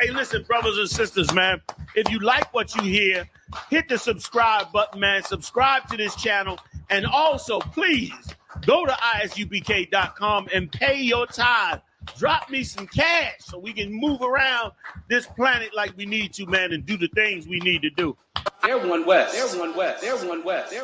Hey, listen, brothers and sisters, man. If you like what you hear, hit the subscribe button, man. Subscribe to this channel. And also, please, go to isubk.com and pay your tithe. Drop me some cash so we can move around this planet like we need to, man, and do the things we need to do. They're one west. They're one west. They're one west. They're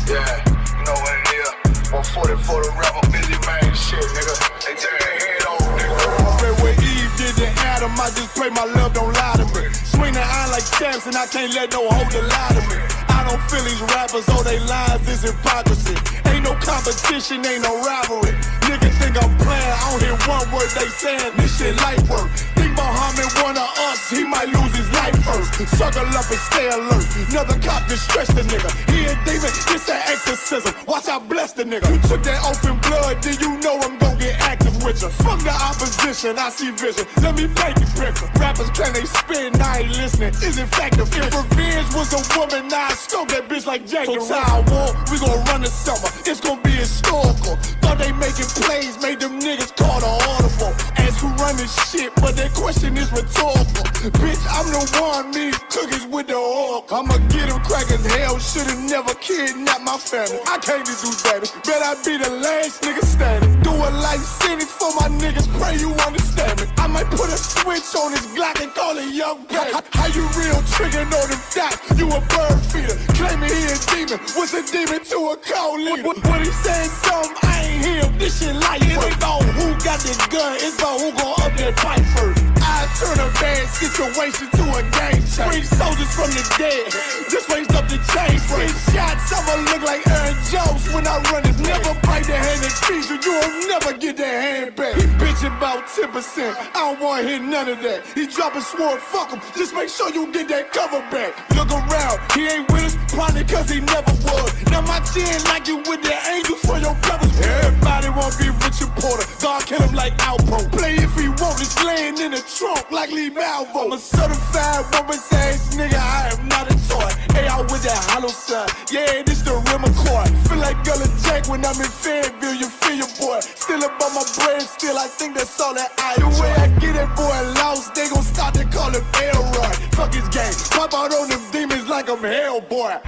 Yeah, you know what it is. 140 for the rebel, busy man, shit, nigga. They turn their head over, nigga. I read what Eve did to Adam, I just pray my love don't lie to me. Swing the iron like Samson, I can't let no holder lie to me. I don't feel these rappers, all they lies is hypocrisy. Ain't no competition, ain't no rivalry. Nigga think I'm playing, I don't hear one word they saying, this shit light work. Think Muhammad one of us, he might lose his life first. Suckle up and stay alert, another cop just stress the nigga. He a demon, it's an exorcism, watch I bless the nigga. You took that oath in blood, then you know I'm gon' get active with you. Fuck the opposition, I see vision, let me paint the picture. Rappers claim they spit, I ain't listening, is in fact the fear. If revenge was a woman, now I stroke that bitch like Jacob. So time war, we gon' run the summer, it's gon' be historical. Thought they making plays, made them niggas call the audible. Ask who run this shit, but that question is rhetorical. Bitch, I'm the one, me cookies with the oil. I'ma get them crackers, hell, should've never kidnapped my family. I can't just do that, bet I be the last nigga standing. Do a life sentence for my niggas, pray you understand me. I might put a switch on this Glock and call it young baby. How you real triggering on them dots? You a bird feeder, claiming he a demon. What's a demon to a cold leader? What he saying something, I ain't hear him, this shit light. It ain't about who got the gun, it's about who gon' up that pipe first. I turn a bad situation to a game changer. Bring soldiers from the dead, just raised up the chain. Six shots, I'ma look like Aaron Jones when I run it. Never bite the hand that feeds you, you'll never get that hand back. He bitchin' about 10%, I don't wanna hear none of that. He dropping sword, fuck him, just make sure you get that cover back. Look around, he ain't with us, probably cause he never was. Now my chin like you with the angels for your brothers. Everybody wanna be Richard Porter, God kill him like Alpo. Play if he want, it's laying in the trunk like Lee Malvo. I'm a certified woman's ass nigga, I am not a toy. Hey, out with that hollow side, yeah, this the rim accord. Feel like Gullah Jack when I'm in Fayetteville, you feel your boy. Still about my brain, still I think that's all that I do. The way I get it, boy, lost, they gon' start to call him Elroy. Fuck his game, pop out on them demons like I'm Hellboy.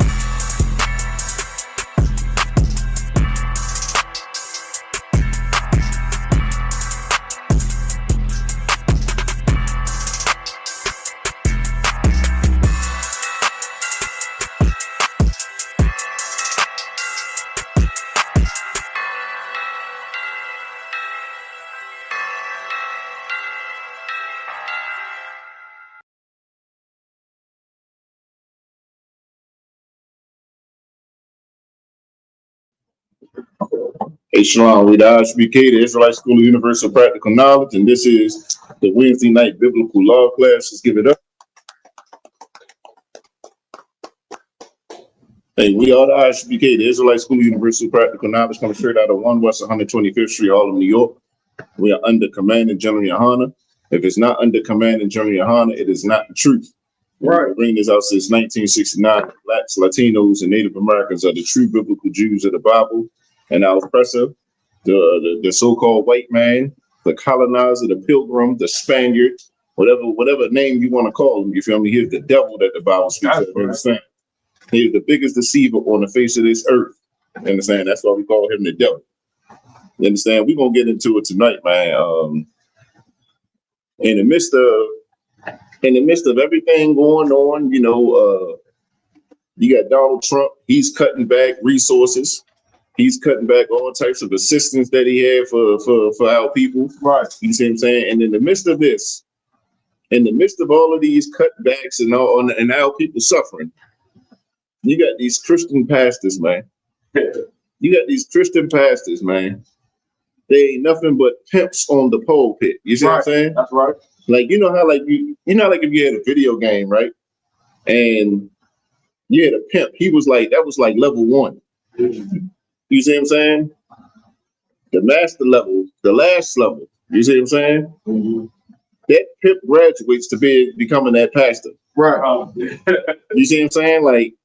Hey, Shalom, we the ISBK, the Israelite School of Universal Practical Knowledge, and this is the Wednesday night biblical law class. Let's give it up. Hey, we are the ISBK, the Israelite School of Universal Practical Knowledge, coming straight out of 1 West 125th Street, Harlem, New York. We are under command and General Yohana. If it's not under command and General Yohana, it is not the truth. Right. We've been bringing this out since 1969. Blacks, Latinos, and Native Americans are the true biblical Jews of the Bible. And our oppressor, the so-called white man, the colonizer, the pilgrim, the Spaniard, whatever name you want to call him, you feel me? He's the devil that the Bible speaks of, you understand? He's the biggest deceiver on the face of this earth. You understand? That's why we call him the devil. You understand? We're going to get into it tonight, man. In the midst of everything going on, you know, you got Donald Trump, he's cutting back resources. He's cutting back all types of assistance that he had for our people. Right. You see what I'm saying? And in the midst of this, in the midst of all of these cutbacks and all, and our people suffering, you got these Christian pastors, man. You got these Christian pastors, man. They ain't nothing but pimps on the pulpit. You see what I'm saying? That's right. Like, you know how like like if you had a video game, right? And you had a pimp, that was like level 1. You see what I'm saying? The master level, the last level. You see what I'm saying? Mm-hmm. That pimp graduates to becoming that pastor. Right. You see what I'm saying? Like,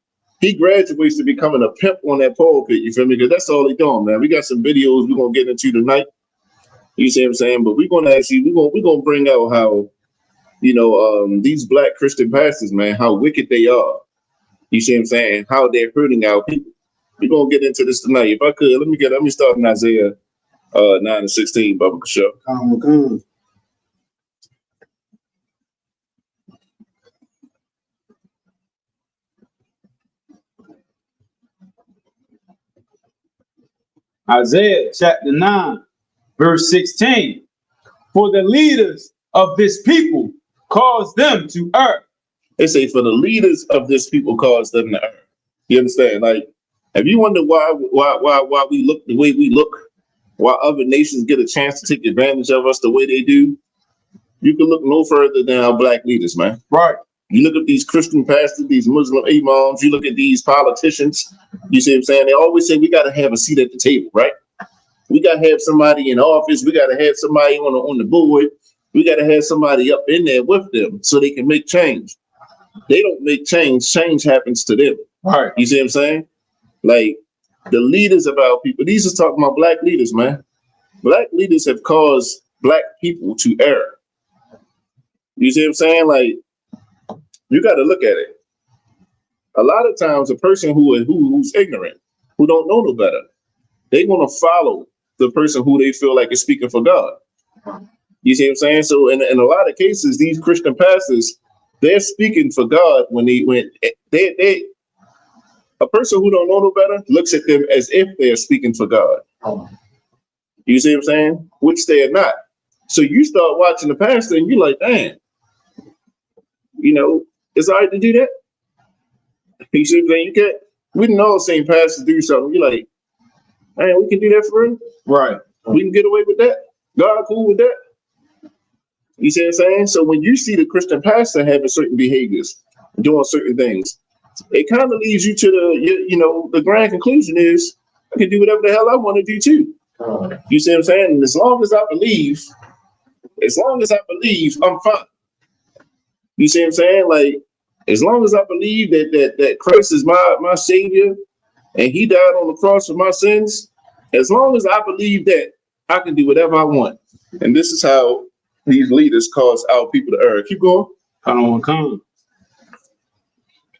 he graduates to becoming a pimp on that pulpit. You feel me? Because that's all he doing, man. We got some videos we're gonna get into tonight. You see what I'm saying? But we're gonna bring out how, these black Christian pastors, man, how wicked they are. You see what I'm saying? How they're hurting our people. We're gonna get into this tonight. If I could, let me start in Isaiah 9:16, Baba Kasha. Isaiah chapter 9, verse 16. For the leaders of this people cause them to err. They say, for the leaders of this people cause them to err. You understand? Like, have you wondered why we look the way we look? Why other nations get a chance to take advantage of us the way they do? You can look no further than our black leaders, man. Right. You look at these Christian pastors, these Muslim imams, you look at these politicians, you see what I'm saying? They always say we got to have a seat at the table, right? We got to have somebody in office. We got to have somebody on the board. We got to have somebody up in there with them so they can make change. They don't make change. Change happens to them. Right. You see what I'm saying? Like, the leaders of our people, these are talking about black leaders, man. Black leaders have caused black people to err. You see what I'm saying? Like, you got to look at it. A lot of times, a person who's ignorant, who don't know no better, they want to follow the person who they feel like is speaking for God. You see what I'm saying? So, in a lot of cases, these Christian pastors, they're speaking for God when a person who don't know no better looks at them as if they are speaking for God. You see what I'm saying? Which they are not. So you start watching the pastor and you're like, damn, it's all right to do that. You see what I'm saying? You can't. We didn't all seen pastors do something. You're like, man, we can do that for real? Right. We can get away with that? God cool with that? You see what I'm saying? So when you see the Christian pastor having certain behaviors, doing certain things, it kind of leads you to the grand conclusion is I can do whatever the hell I want to do too. You see what I'm saying? And as long as I believe, I'm fine. You see what I'm saying? Like, as long as I believe that Christ is my savior and he died on the cross for my sins, as long as I believe that, I can do whatever I want. And this is how these leaders cause our people to err. Keep going. Come.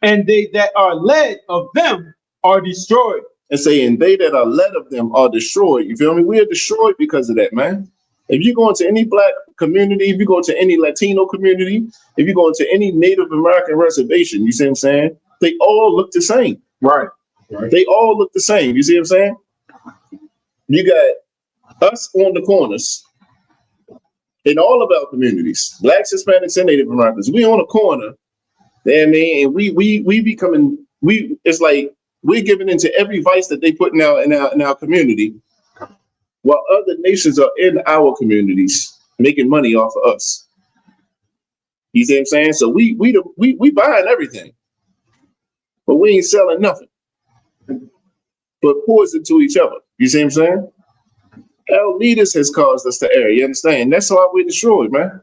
And they that are led of them are destroyed. And saying they that are led of them are destroyed. You feel me? We are destroyed because of that, man. If you go into any black community, if you go to any Latino community, if you go into any Native American reservation, you see what I'm saying? They all look the same. Right. They all look the same. You see what I'm saying? You got us on the corners in all of our communities, blacks, Hispanics, and Native Americans. We on a corner, you know what I mean? And it's like we're giving into every vice that they put in our community, while other nations are in our communities making money off of us. You see what I'm saying? So we buying everything, but we ain't selling nothing, but poison to each other. You see what I'm saying? Our leaders has caused us to err. You understand? That's why we're destroyed, man.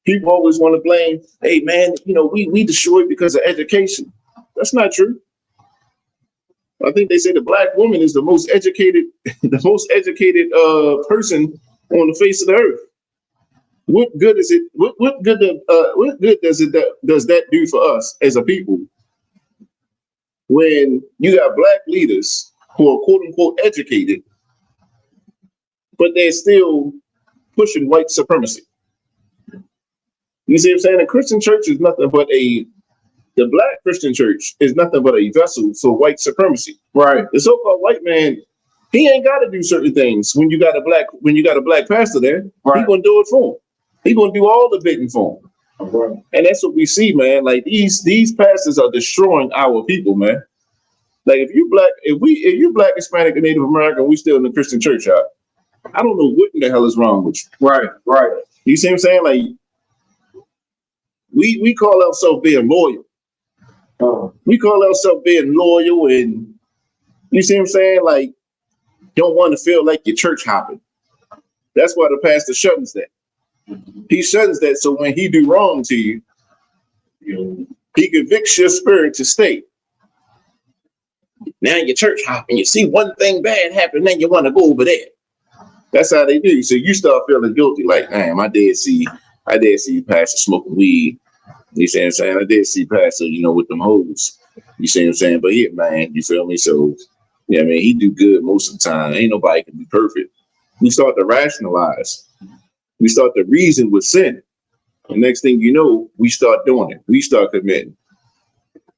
People always want to blame, hey man, we destroyed because of education. That's not true. I think they say the black woman is the most educated person on the face of the earth. What good is it? What good does that do for us as a people when you got black leaders who are quote unquote educated, but they're still pushing white supremacy? You see what I'm saying? The Christian church is nothing but the black Christian church is nothing but a vessel for white supremacy. Right. The so-called white man, he ain't got to do certain things when you got a black pastor there. Right. He gonna do it for him. He gonna do all the bidding for him. Right. And that's what we see, man. Like these pastors are destroying our people, man. Like if you black, Hispanic, and Native American, we still in the Christian church, y'all. I don't know what in the hell is wrong with you. Right. You see what I'm saying? Like we call ourselves being loyal. We call ourselves being loyal, and you see what I'm saying? Like, don't want to feel like you're church hopping. That's why the pastor shuns that. He shuns that so when he do wrong to you, he convicts your spirit to stay. Now your church hopping, you see one thing bad happen, then you want to go over there. That's how they do. So you start feeling guilty, like, man, I did see Pastor smoking weed. You see what I'm saying? I did see Pastor, with them hoes. You see what I'm saying? But yeah, man, you feel me? So, yeah, man, he do good most of the time. Ain't nobody can be perfect. We start to rationalize. We start to reason with sin. The next thing you know, we start doing it. We start committing.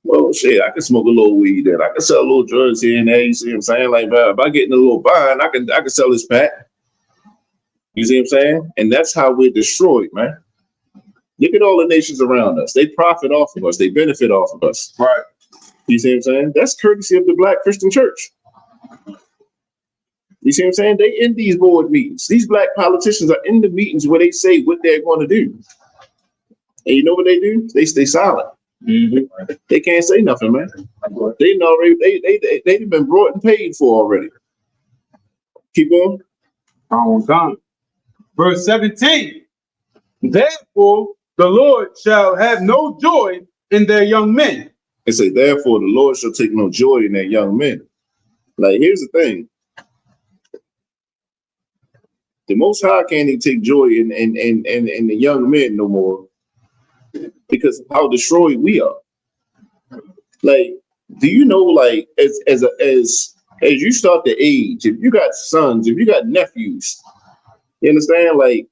Well, shit, I can smoke a little weed then. I can sell a little drugs here and there. You see what I'm saying? Like, if I get in a little bind, I can sell this pack. You see what I'm saying? And that's how we're destroyed, man. Look at all the nations around us. They profit off of us. They benefit off of us. Right. You see what I'm saying? That's courtesy of the Black Christian Church. You see what I'm saying? They in these board meetings. These black politicians are in the meetings where they say what they're going to do. And you know what they do? They stay silent. Mm-hmm. They can't say nothing, man. They've been brought and paid for already. Keep going. On. Verse 17. Therefore, the Lord shall have no joy in their young men. It say, therefore, the Lord shall take no joy in their young men. Like, here's the thing. The Most High can't even take joy in the young men no more because of how destroyed we are. Like, do you know, like, as you start to age, if you got sons, if you got nephews, you understand? Like,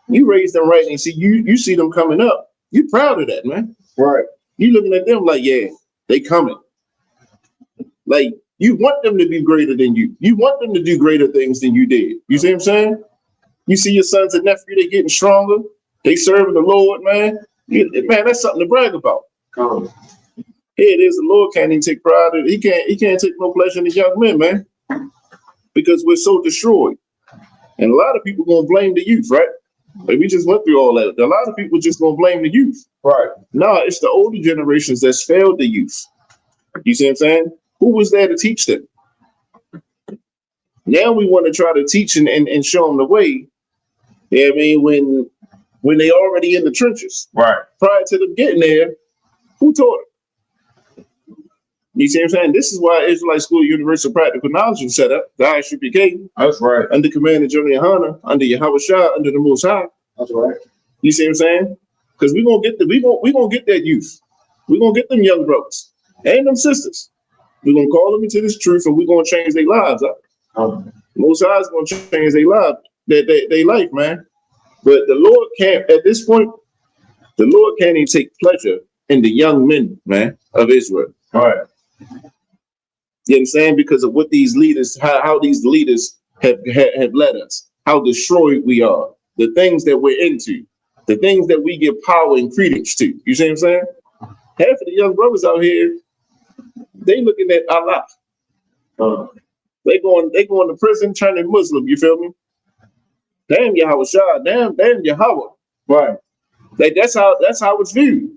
you raise them right and see you see them coming up. You proud of that, man. Right. You looking at them like, yeah, they coming. Like, you want them to be greater than you. You want them to do greater things than you did. You see what I'm saying? You see your sons and nephews, they getting stronger. They serving the Lord, man. Man, that's something to brag about. Here it is. The Lord can't even take pride in it. He can't take no pleasure in the young men, man, because we're so destroyed. And a lot of people gonna blame the youth, right? Like, we just went through all that. A lot of people just gonna blame the youth. Right. No, it's the older generations that's failed the youth. You see what I'm saying? Who was there to teach them? Now we want to try to teach and show them the way. Yeah, I mean, when they already in the trenches. Right. Prior to them getting there, who taught them? You see what I'm saying? This is why Israelite School of Universal Practical Knowledge was set up, the ISUPK. That's right. Under command of General Yohana, under Yahweh Shah, under the Most High. That's right. You see what I'm saying? Because we're gonna get that youth. We're gonna get them young brothers and them sisters. We're gonna call them into this truth, and we're gonna change their lives up. Most High is gonna change their lives, their life, man. But the Lord can't, at this point, the Lord can't even take pleasure in the young men, man, of Israel. All right. You understand? Because of what these leaders, how these leaders have led us, how destroyed we are, the things that we're into, the things that we give power and credence to. You see what I'm saying? Half of the young brothers out here, they looking at Allah. They going to prison, turning Muslim. You feel me? Damn Yahweh Shah, damn Yahweh. Right. Like, that's how it's viewed.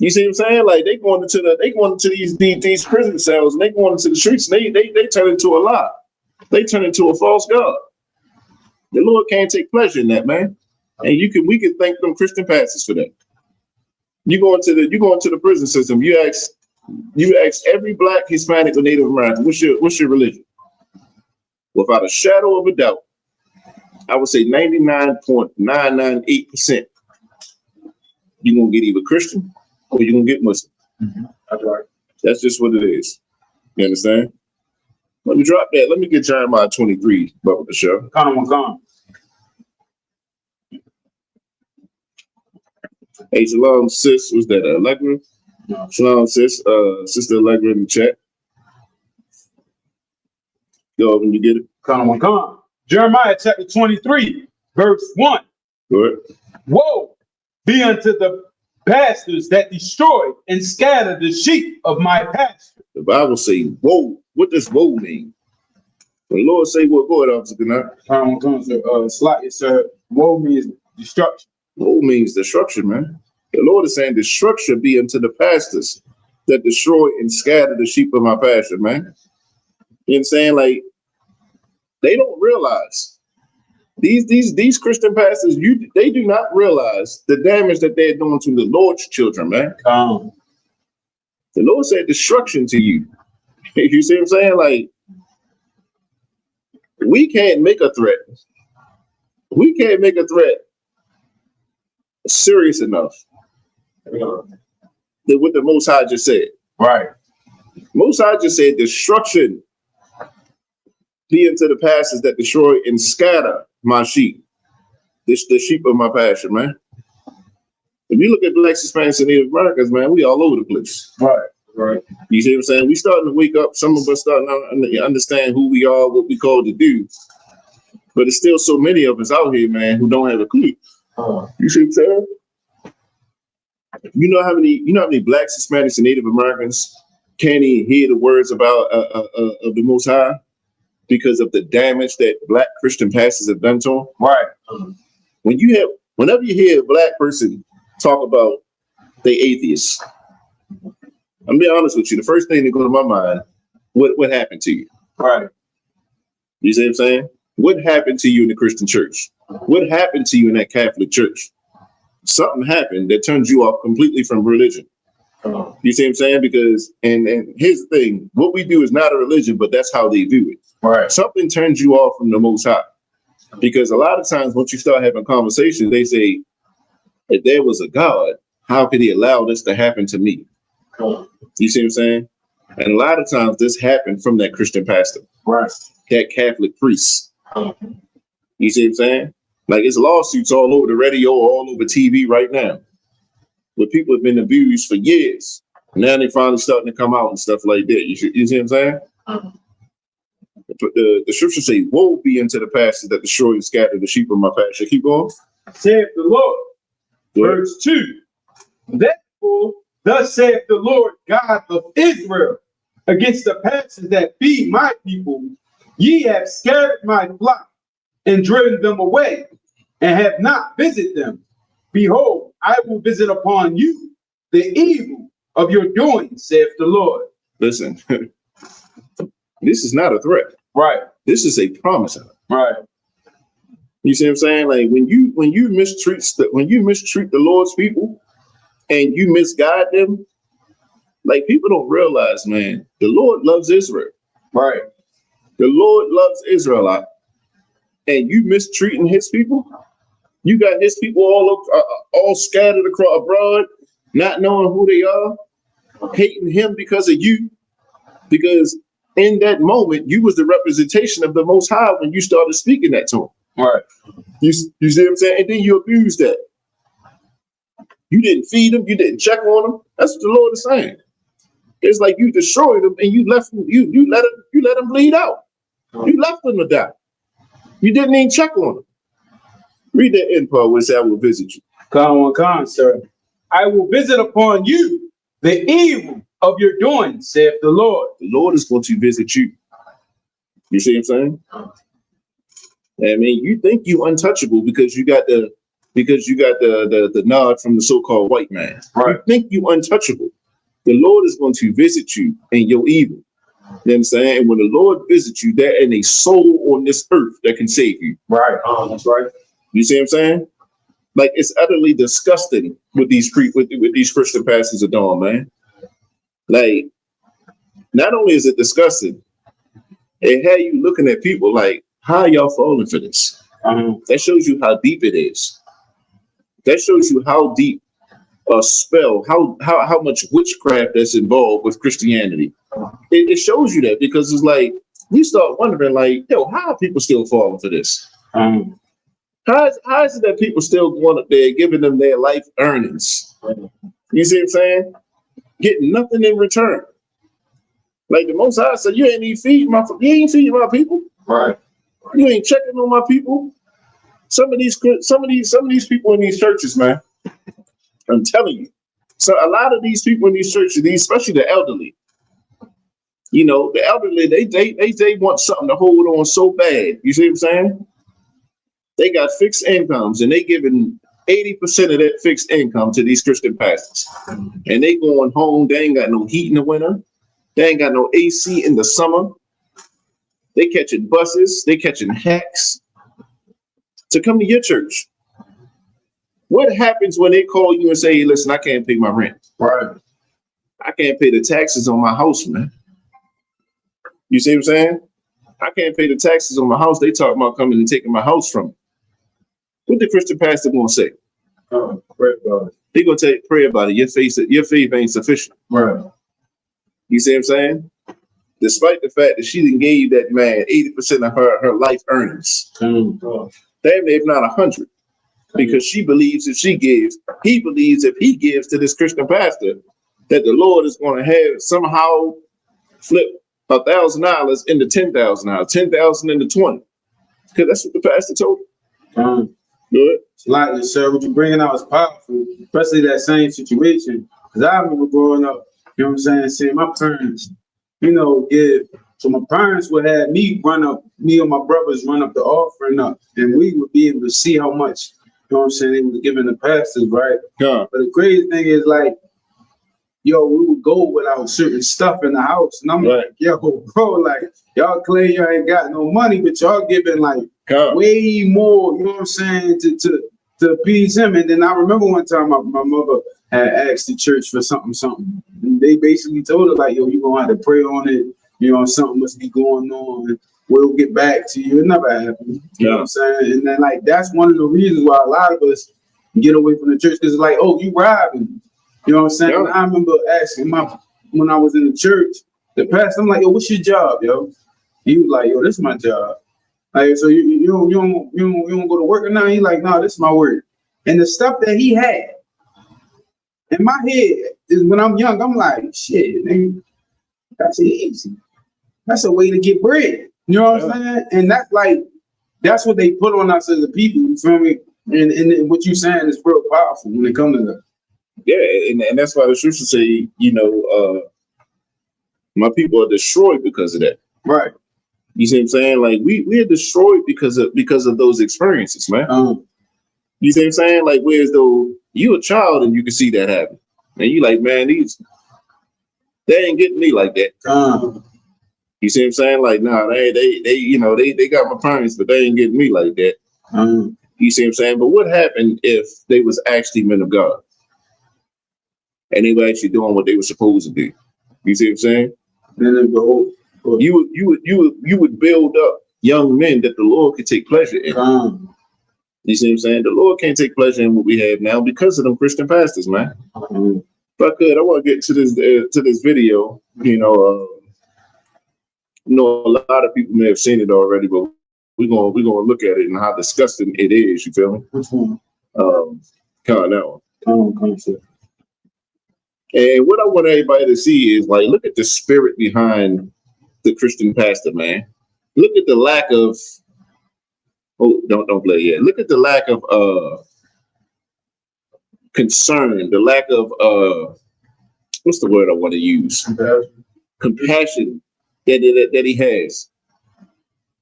You see what I'm saying? Like, they going into these prison cells, and they going into the streets, and they turn into a lie. They turn into a false god. The Lord can't take pleasure in that, man. And we can thank them Christian pastors for that. You go into the prison system, you ask every Black, Hispanic, or Native American, what's your religion? Without a shadow of a doubt, I would say 99.998%, you're gonna get either Christian or you're gonna get Muslim. Mm-hmm. That's right. That's just what it is. You understand? Let me drop that. Let me get Jeremiah 23 about with the show. Come on. Hey, shalom, sis. Was that Allegra? No. Shalom, sis. Sister Allegra in the chat. Go when you get it. Come on. Jeremiah chapter 23, verse 1. Go ahead. Woe be unto the pastors that destroy and scatter the sheep of my pasture. The Bible say, woe. What does woe mean? The Lord say, what? Go ahead, Officer Canard. Slightly, sir. Woe means destruction. Woe means destruction, man. The Lord is saying, destruction be unto the pastors that destroy and scatter the sheep of my pasture, man. You know what I'm saying? Like, they don't realize these Christian pastors, they do not realize the damage that they're doing to the Lord's children, man. The Lord said destruction to you. You see what I'm saying? Like, we can't make a threat. We can't make a threat serious enough than what the Most High just said. Right. Most High just said destruction be unto the pastors that destroy and scatter my sheep. The sheep of my pasture, man. If you look at Blacks, Hispanics, and Native Americans, man, we all over the place. Right. Right. You see what I'm saying? We starting to wake up. Some of us starting to understand who we are, what we called to do. But there's still so many of us out here, man, who don't have a clue. You see what I'm saying? You know how many Blacks, Hispanics, and Native Americans can't even hear the words about of the Most High because of the damage that Black Christian pastors have done to them? Right. Whenever you hear a Black person talk about they atheists, I'm being honest with you. The first thing that goes to my mind, what happened to you? Right. You see what I'm saying? What happened to you in the Christian church? What happened to you in that Catholic church? Something happened that turns you off completely from religion. You see what I'm saying? Because, and here's the thing, what we do is not a religion, but that's how they do it. Right. Something turns you off from the Most High. Because a lot of times once you start having conversations, they say, if there was a God, how could he allow this to happen to me? You see what I'm saying? And a lot of times this happened from that Christian pastor. Right. That Catholic priest. You see what I'm saying? Like, it's lawsuits all over the radio, all over TV right now, where people have been abused for years. Now they finally starting to come out and stuff like that. You see what I'm saying? The scriptures say, woe be unto the pastors that destroy and scatter the sheep of my pasture. Keep going. Saith the Lord. Verse 2. Therefore, thus saith the Lord God of Israel, against the pastors that feed my people, ye have scattered my flock and driven them away, and have not visited them. Behold, I will visit upon you the evil of your doing, saith the Lord. Listen, this is not a threat. Right. This is a promise. Right. You see what I'm saying? Like, when you mistreat the Lord's people and you misguide them, like, people don't realize, man, the Lord loves Israel. Right. The Lord loves Israel. And you mistreating his people, you got his people all scattered across abroad, not knowing who they are, hating him because of you, because in that moment you was the representation of the Most High when you started speaking that to him. Right. You see what I'm saying? And then you abused that. You didn't feed them, you didn't check on them. That's what the Lord is saying. It's like you destroyed them and you left them, you let them bleed out. You left them to die. You didn't even check on them. Read that end part where it said, I will visit you. Come, sir. I will visit upon you the evil of your doing, saith the Lord. The Lord is going to visit you. You see what I'm saying? I mean, you think you untouchable because you got the nod from the so-called white man. Right. You think you untouchable. The Lord is going to visit you in your evil. You know what I'm saying? And when the Lord visits you, there ain't a soul on this earth that can save you. Right. That's right. You see what I'm saying? Like, it's utterly disgusting what these Christian pastors are doing, man. Like, not only is it disgusting, it had you looking at people like, how are y'all falling for this? That shows you how deep it is. That shows you how deep a spell, how much witchcraft that's involved with Christianity. It shows you that, because it's like, you start wondering, like, yo, how are people still falling for this? How is it that people still going up there giving them their life earnings? You see what I'm saying? Getting nothing in return. Like, the Most High said, you ain't feeding my people. Right. You ain't checking on my people. Some of these people in these churches, man, I'm telling you. So a lot of these people in these churches, especially the elderly, you know, the elderly, they want something to hold on so bad. You see what I'm saying? They got fixed incomes and they giving 80% of that fixed income to these Christian pastors. And they going home, they ain't got no heat in the winter. They ain't got no AC in the summer. They catching buses, they catching hacks to come to your church. What happens when they call you and say, hey, listen, I can't pay my rent? Right. I can't pay the taxes on my house, man. You see what I'm saying? I can't pay the taxes on my house. They talk about coming and taking my house from me. What the Christian pastor gonna say? Pray about it. He gonna pray about it. Your faith ain't sufficient. Right. You see what I'm saying? Despite the fact that she didn't gave that man 80% of her life earnings, damn, if not 100, because she believes if she gives, he believes if he gives to this Christian pastor, that the Lord is going to have somehow flip $1,000 into $10,000, 10,000 into 20, because that's what the pastor told him. Good. Slightly, sir. What you're bringing out is powerful, especially that same situation. Because I remember growing up, you know what I'm saying, seeing my parents, you know, give. So my parents would have me and my brothers run up the offering up, and we would be able to see how much, you know what I'm saying, they were giving the pastors, right? Yeah. But the crazy thing is, like, yo, we would go without certain stuff in the house. And I'm like, yo, bro, like, y'all claim y'all ain't got no money, but y'all giving, like, way more, you know what I'm saying, to appease him. And then I remember one time my mother had asked the church for something. And they basically told her, like, yo, you're going to have to pray on it. You know, something must be going on. We'll get back to you. It never happened. You know what I'm saying? And then, like, that's one of the reasons why a lot of us get away from the church, because it's like, oh, you robbing. You know what I'm saying? Yeah. I remember asking when I was in the church, the pastor, I'm like, yo, what's your job, yo? He was like, yo, this is my job. Like, so you don't go to work or nothing? He like, no, this is my work. And the stuff that he had in my head is when I'm young, I'm like, shit, nigga, that's easy. That's a way to get bread. You know what I'm saying? And that's like, that's what they put on us as a people. You feel me? And what you're saying is real powerful when it comes to that. Yeah, and that's why the scripture say, you know, my people are destroyed because of that. Right. You see what I'm saying? Like we are destroyed because of those experiences, man. You see what I'm saying? Like, whereas though you a child and you can see that happen, and you like, man, they ain't getting me like that. You see what I'm saying? Like, nah, they you know, they got my parents, but they ain't getting me like that. You see what I'm saying? But what happened if they was actually men of God and they were actually doing what they were supposed to do? You see what I'm saying? You would build up young men that the Lord could take pleasure in. You see what I'm saying? The Lord can't take pleasure in what we have now because of them Christian pastors, man. If I could, I want to get to this video. You know, a lot of people may have seen it already, but we're gonna look at it and how disgusting it is. You feel me? Which one? Kind of that one. And what I want everybody to see is, like, look at the spirit behind the Christian pastor, man. Look at the lack of don't play yet. Look at the lack of concern, the lack of what's the word I want to use? Compassion that he has.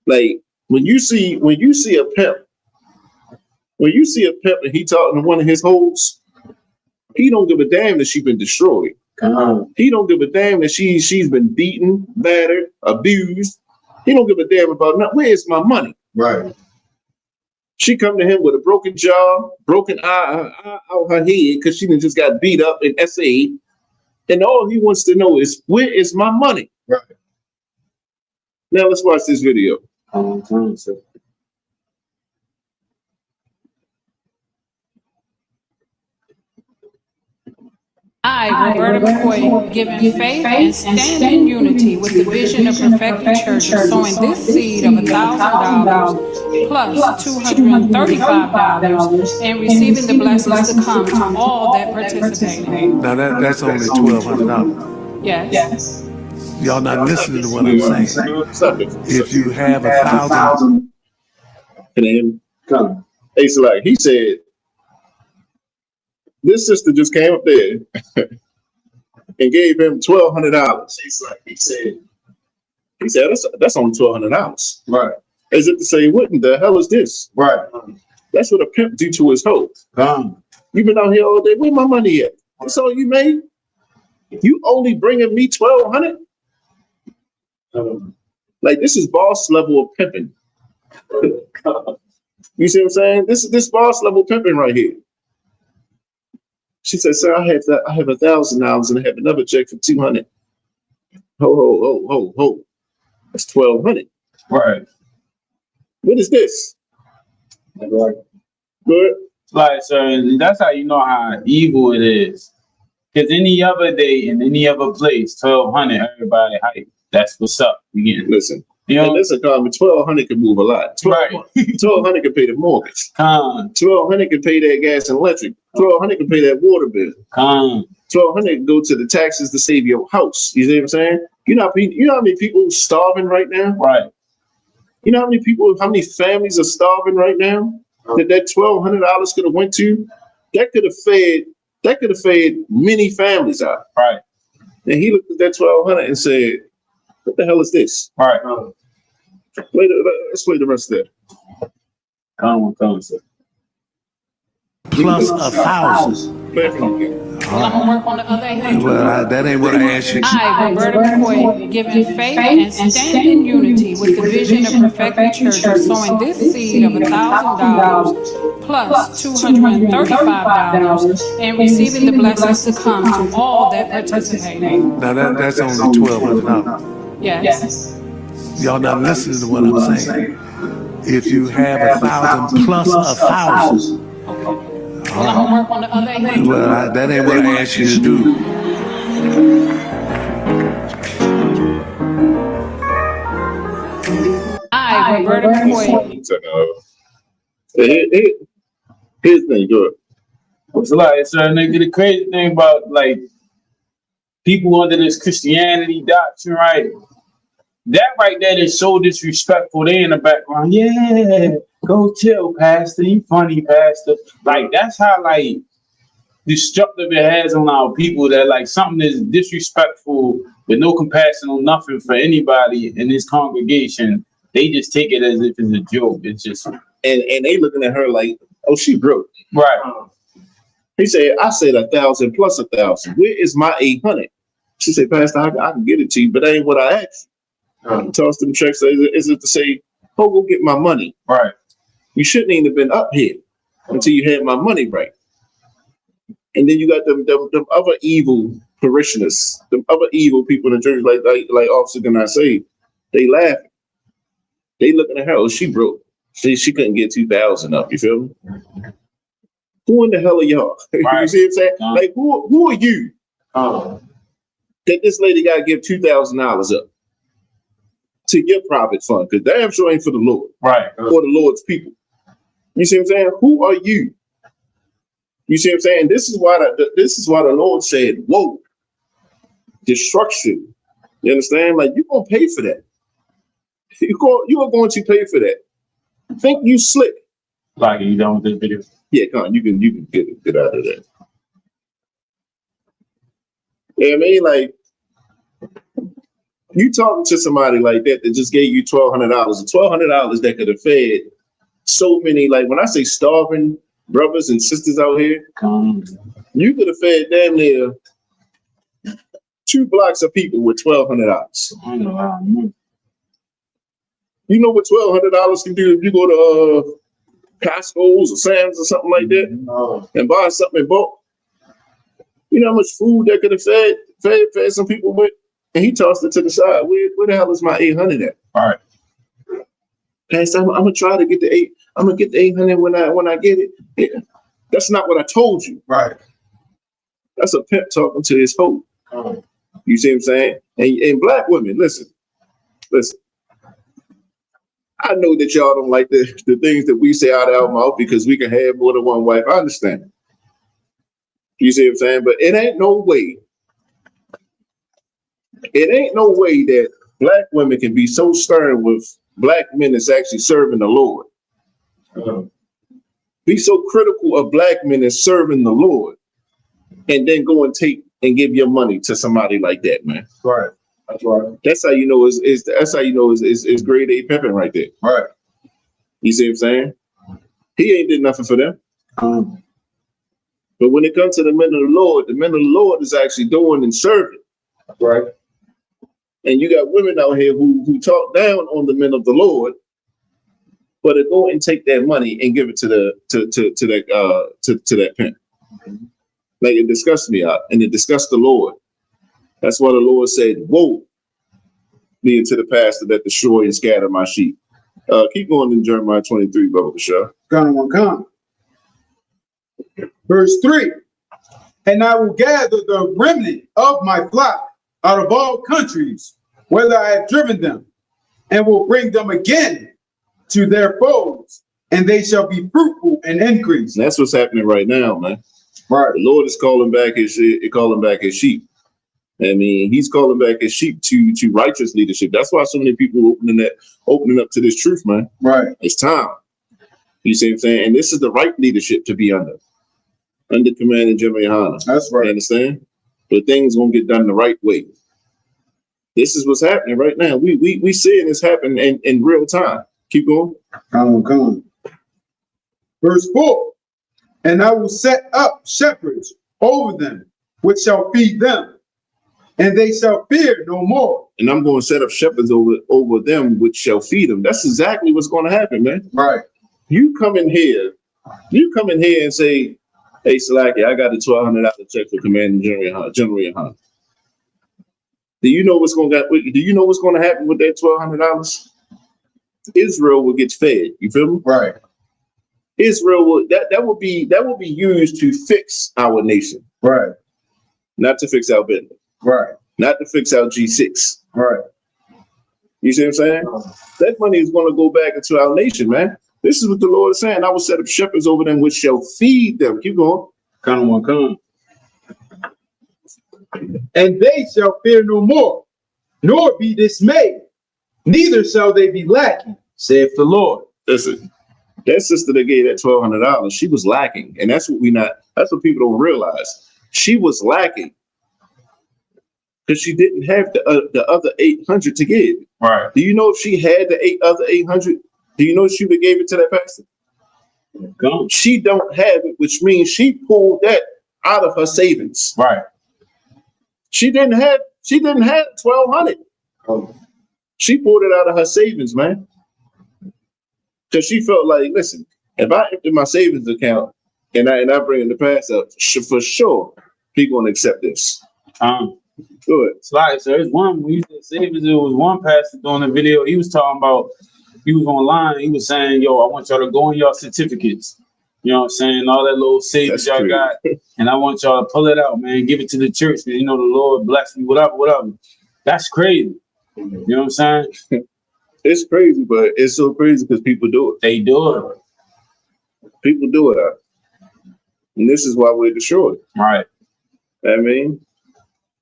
Like when you see a pimp, and he talking to one of his hoes, he don't give a damn that she's been destroyed. He don't give a damn that she's been beaten, battered, abused. He don't give a damn about nothing. Where's my money? Right. She come to him with a broken jaw, broken eye out her head because she just got beat up in SA. And all he wants to know is, where is my money? Right. Now let's watch this video. I, Roberta McCoy, giving faith and stand in unity with the vision of perfecting church of sowing this seed of $1,000 plus $235 and receiving the blessings to come to all that participate. Now that's only $1,200. Yes. Y'all not listening to what I'm saying. If you have 1,000, hey, so like he said, this sister just came up there and gave him $1,200. He said that's only $1,200. Right. As if to say, what in the hell is this? Right. That's what a pimp do to his hoe. You've been out here all day. Where my money at? That's all you made? You only bringing me $1,200? Like, this is boss level of pimping. You see what I'm saying? This boss level pimping right here. She said, sir, I have $1,000 and I have another check for 200. Ho. That's 1,200. Right. What is this? Right. Good. Like, sir, that's how you know how evil it is. Because any other day in any other place, 1,200, everybody hype. That's what's up. Listen. You know, and listen, Carmen, 1,200 can move a lot. 1,200 can pay the mortgage. 1,200 can pay that gas and electric. 1,200 can pay that water bill. 1,200 can go to the taxes to save your house. You see what I'm saying? You know how many people are starving right now? Right. You know how many families are starving right now? That $1,200 could have went to? That could have fed many families out. Right. And he looked at that 1,200 and said, what the hell is this? Right. Let's play the rest of that. Come on, sir. Plus 1,000. Play it from again. Well, I'm gonna work on the other 800. Well, that ain't what I asked you. I, Roberta McCoy, giving faith and stand in unity with the vision of perfecting churches, sowing this seed of $1,000 plus $235 and receiving the blessings to come to all that participate. Now that's only $1,200. Yes. Y'all not listening to what I'm saying. If you have 1,000 plus 1,000. Well, I'm gonna work on the other 800. Well, that ain't what I asked you to do. I, Roberta McCoy. Here's the thing, good. It's like, so nigga, the crazy thing about like people under this Christianity doctrine, right? That right there is so disrespectful. They in the background, yeah, go chill, pastor. You funny, pastor. Like that's how like destructive it has on our people. That like something is disrespectful with no compassion or nothing for anybody in this congregation. They just take it as if it's a joke. It's just and they looking at her like, oh, she broke. Right. He said, I said 1,000 plus 1,000. Where is my 800? She said, Pastor, I can get it to you, but that ain't what I asked. Toss them checks. Is it to say, oh, go get my money? Right. You shouldn't even have been up here until you had my money right. And then you got them other evil parishioners, them other evil people in the church, like Officer Can I Say, they laughing. They looking at her, oh, she broke. She couldn't get 2,000 up. You feel me? Who in the hell are y'all? Right. You see what I'm saying? Like, who are you? That this lady got to give $2,000 up to your private fund, because damn sure ain't for the Lord, right, or the Lord's people. You see what I'm saying? Who are you? You see what I'm saying? This is why the Lord said, "Whoa, destruction." You understand? Like you're gonna pay for that. You are going to pay for that. Think you slick? Like you done with this video? Yeah, come on, you can get out of that. You know what I mean? Like, you talking to somebody like that just gave you $1,200, $1,200 that could have fed so many, like when I say starving brothers and sisters out here, you could have fed damn near 2 blocks of people with $1,200. I know how I know. You know what $1,200 can do if you go to Costco's or Sam's or something like that and buy something in bulk? You know how much food that could have fed some people with? And he tossed it to the side. Where the hell is my 800 at? All right. Pastor, I'm gonna try to get the 8. I'm gonna get the 800 when I get it. Yeah. That's not what I told you. Right. That's a pimp talking to his hoe. You see what I'm saying? And black women, listen. I know that y'all don't like the things that we say out of our mouth because we can have more than one wife. I understand. You see what I'm saying? But it ain't no way that black women can be so stern with black men that's actually serving the Lord. Be so critical of black men that's serving the Lord, and then go and take and give your money to somebody like that, man. Right. That's right. That's how you know is grade A pimping right there. Right. You see what I'm saying? He ain't did nothing for them. But when it comes to the men of the Lord is actually doing and serving. Right. And you got women out here who talk down on the men of the Lord, but they go and take that money and give it to that pimp. Like it disgusts me, and it disgusts the Lord. That's why the Lord said, "Woe be unto the pastor that destroy and scatter my sheep." Keep going in Jeremiah 23, Brother Bashar. Come. Verse 3. And I will gather the remnant of my flock out of all countries, whether I have driven them, and will bring them again to their foes, and they shall be fruitful and increase. And that's what's happening right now, man. Right. The Lord is calling back his sheep. I mean, he's calling back his sheep to righteous leadership. That's why so many people opening up to this truth, man. Right. It's time. You see what I'm saying? And this is the right leadership to be under command of Jimmy Hanna. That's right. You understand? But things won't get done the right way. This is what's happening right now. We seeing this happen in real time. Keep going. Come. Verse 4. And I will set up shepherds over them, which shall feed them, and they shall fear no more. And I'm going to set up shepherds over them, which shall feed them. That's exactly what's going to happen, man. Right. You come in here and say, "Hey, Salaki, I got a $1,200 check for Commanding General Hunt." Do you know what's going to happen with that $1,200? Israel will get fed. You feel me? Right. Israel will that will be used to fix our nation. Right. Not to fix our business. Right. Not to fix our G6. Right. You see what I'm saying? That money is going to go back into our nation, man. This is what the Lord is saying. I will set up shepherds over them, which shall feed them. Keep going. Come. And they shall fear no more, nor be dismayed, neither shall they be lacking, saith the Lord. Listen, that sister that gave that $1,200, she was lacking, and that's what people don't realize. She was lacking because she didn't have the other 800 to give. Right. Do you know if she had the other 800? Do you know she would have gave it to that pastor? Come. She don't have it, which means she pulled that out of her savings. Right. She didn't have 1,200. She pulled it out of her savings, man. Because she felt like, listen, if I empty my savings account and I bring the pass up, for sure, people gonna accept this. Good. It's like, so there's one, when you said savings, there was one pastor doing the video, he was talking about, he was online, he was saying, yo, I want y'all to go in y'all certificates. You know what I'm saying? All that little savings y'all got. And I want y'all to pull it out, man. Give it to the church. Because you know the Lord bless me, whatever. That's crazy. You know what I'm saying? It's crazy, but it's so crazy because people do it. They do it. People do it. And this is why we're destroyed. Right. I mean,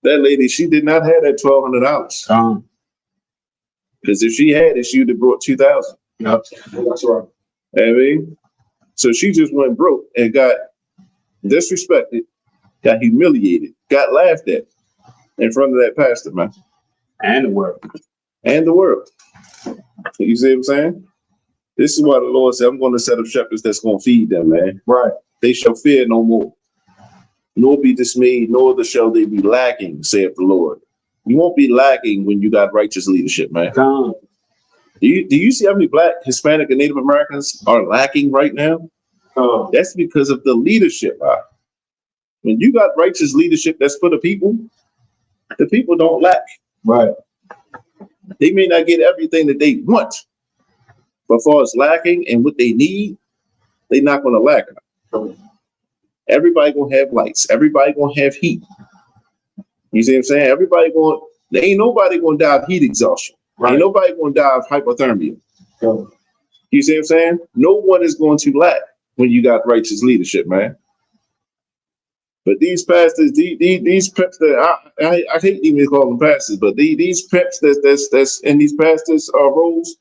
that lady, she did not have that $1,200. Because if she had it, she would have brought 2,000. Yep. That's right. I mean, so she just went broke and got disrespected, got humiliated, got laughed at in front of that pastor, man. And the world. You see what I'm saying? This is why the Lord said, I'm going to set up shepherds that's going to feed them, man. Right. They shall fear no more, nor be dismayed, nor shall they be lacking, saith the Lord. You won't be lacking when you got righteous leadership, man. Do you see how many Black, Hispanic, and Native Americans are lacking right now? That's because of the leadership. When you got righteous leadership that's for the people don't lack. Right. They may not get everything that they want, but as far as lacking and what they need, they're not going to lack. Everybody going to have lights. Everybody going to have heat. You see what I'm saying? There ain't nobody going to die of heat exhaustion. Right. Ain't nobody going to die of hypothermia. You see what I'm saying? No one is going to lack when you got righteous leadership, man. But these pastors, these pimps that I hate even call them pastors, but these pimps that's in these pastors' roles,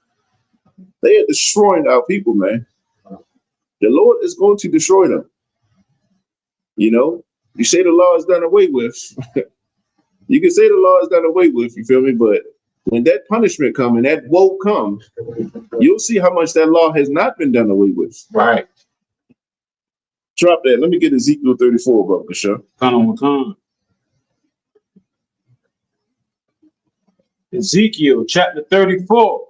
they are destroying our people, man. The Lord is going to destroy them. You know, you say the law is done away with. You can say the law is done away with, you feel me? But when that punishment comes and that woe comes, you'll see how much that law has not been done away with. Right. Drop that. Let me get Ezekiel 34, Brother Bashar. Come. Ezekiel chapter 34.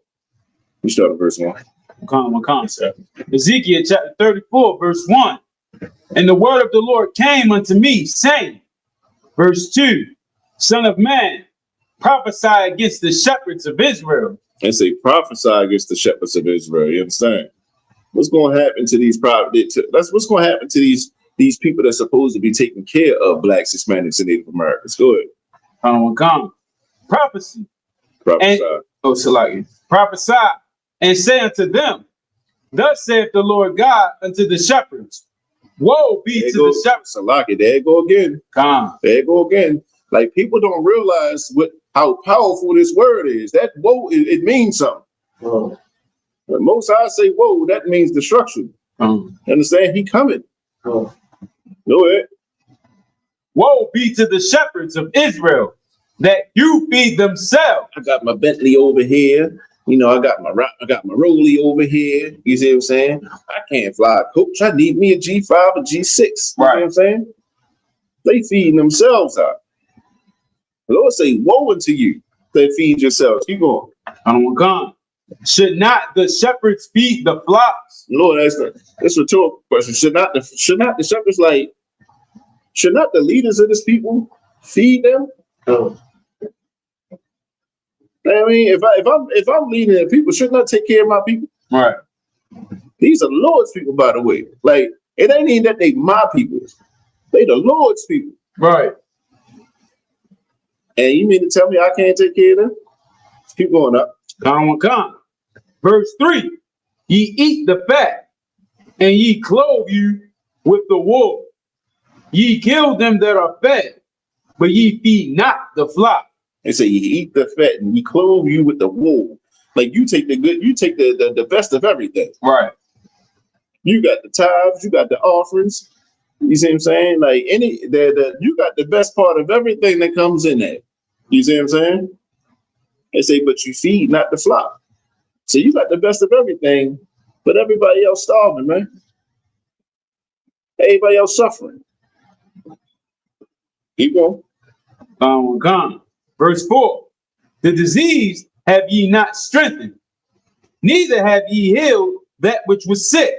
We start at verse 1. Come, sir. Ezekiel chapter 34, verse 1. And the word of the Lord came unto me, saying, verse 2, Son of man, prophesy against the shepherds of Israel. And say, prophesy against the shepherds of Israel. You understand? What's going to happen to these that's what's going to happen to these people that's supposed to be taking care of blacks, Hispanics, and Native Americans. Go ahead. Prophecy. Prophesy. Prophesy and say unto them, thus saith the Lord God unto the shepherds, woe be to the shepherds. Salaki, there you go again. There you go again. Like, people don't realize how powerful this word is. That woe, it means something. Oh. When Most High say woe, that means destruction. Understand? He coming. Oh. Go ahead. Woe be to the shepherds of Israel, that you feed themselves. I got my Bentley over here. You know, I got my Rollie over here. You see what I'm saying? I can't fly a coach. I need me a G5 or G6. You know what I'm saying? They feeding themselves out. The Lord say, woe unto you that feed yourselves. Keep going. Should not the shepherds feed the flocks? Lord, that's a rhetorical question. Should not the shepherds, should not the leaders of this people feed them? No. I mean, if I'm leading the people, shouldn't I take care of my people? Right. These are Lord's people, by the way. Like, it ain't even that they my people. They the Lord's people. Right. And you mean to tell me I can't take care of them? Keep going up. Verse 3, ye eat the fat, and ye clothe you with the wool. Ye kill them that are fed, but ye feed not the flock. They say you eat the fat and ye clothe you with the wool. Like, you take the good, you take the best of everything. Right. You got the tithes, you got the offerings. You see what I'm saying? Like, you got the best part of everything that comes in there. You see what I'm saying? They say, but you feed not the flock. So you got the best of everything, but everybody else starving, man. Everybody else suffering. Keep going. Verse 4, the disease have ye not strengthened, neither have ye healed that which was sick,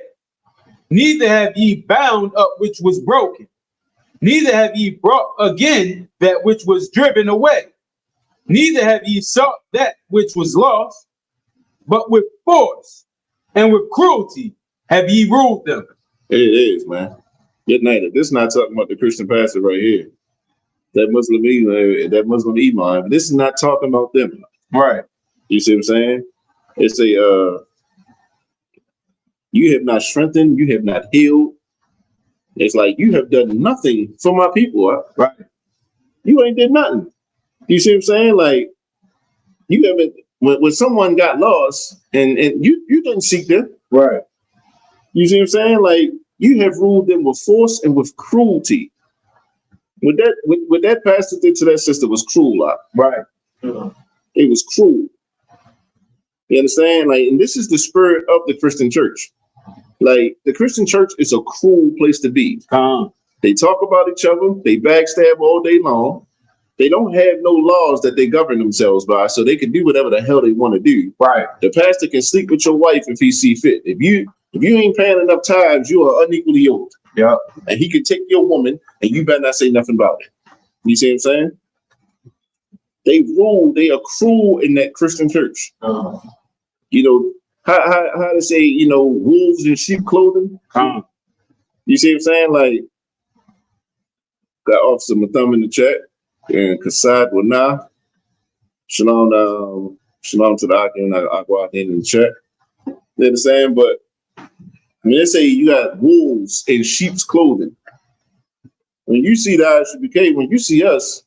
neither have ye bound up which was broken, neither have ye brought again that which was driven away, neither have ye sought that which was lost, but with force and with cruelty have ye ruled them. It is, man. Good night. This is not talking about the Christian pastor right here. That Muslim imam. This is not talking about them. Right. You see what I'm saying? It's you have not strengthened, you have not healed. It's like, you have done nothing for my people. Huh? Right. You ain't did nothing. You see what I'm saying? Like, you haven't, when someone got lost and you didn't seek them. Right. You see what I'm saying? Like, you have ruled them with force and with cruelty. What that pastor did to that sister was cruel. Right. It was cruel. You understand? Like, and this is the spirit of the Christian church. Like, the Christian church is a cruel place to be. They talk about each other. They backstab all day long. They don't have no laws that they govern themselves by, so they can do whatever the hell they want to do. Right. The pastor can sleep with your wife if he see fit. If you ain't paying enough tithes, you are unequally yoked. Yeah. And he can take your woman, and you better not say nothing about it. You see what I'm saying? They rule. They are cruel in that Christian church. You know how to say, you know, wolves in sheep clothing. You see what I'm saying? Like, got Officer Matham in the chat. And Kasad Wana. Shalom to the Akim and Agua in the chat. You know what I'm saying? But I mean, they say you got wolves in sheep's clothing. When you see the ISUBK, when you see us,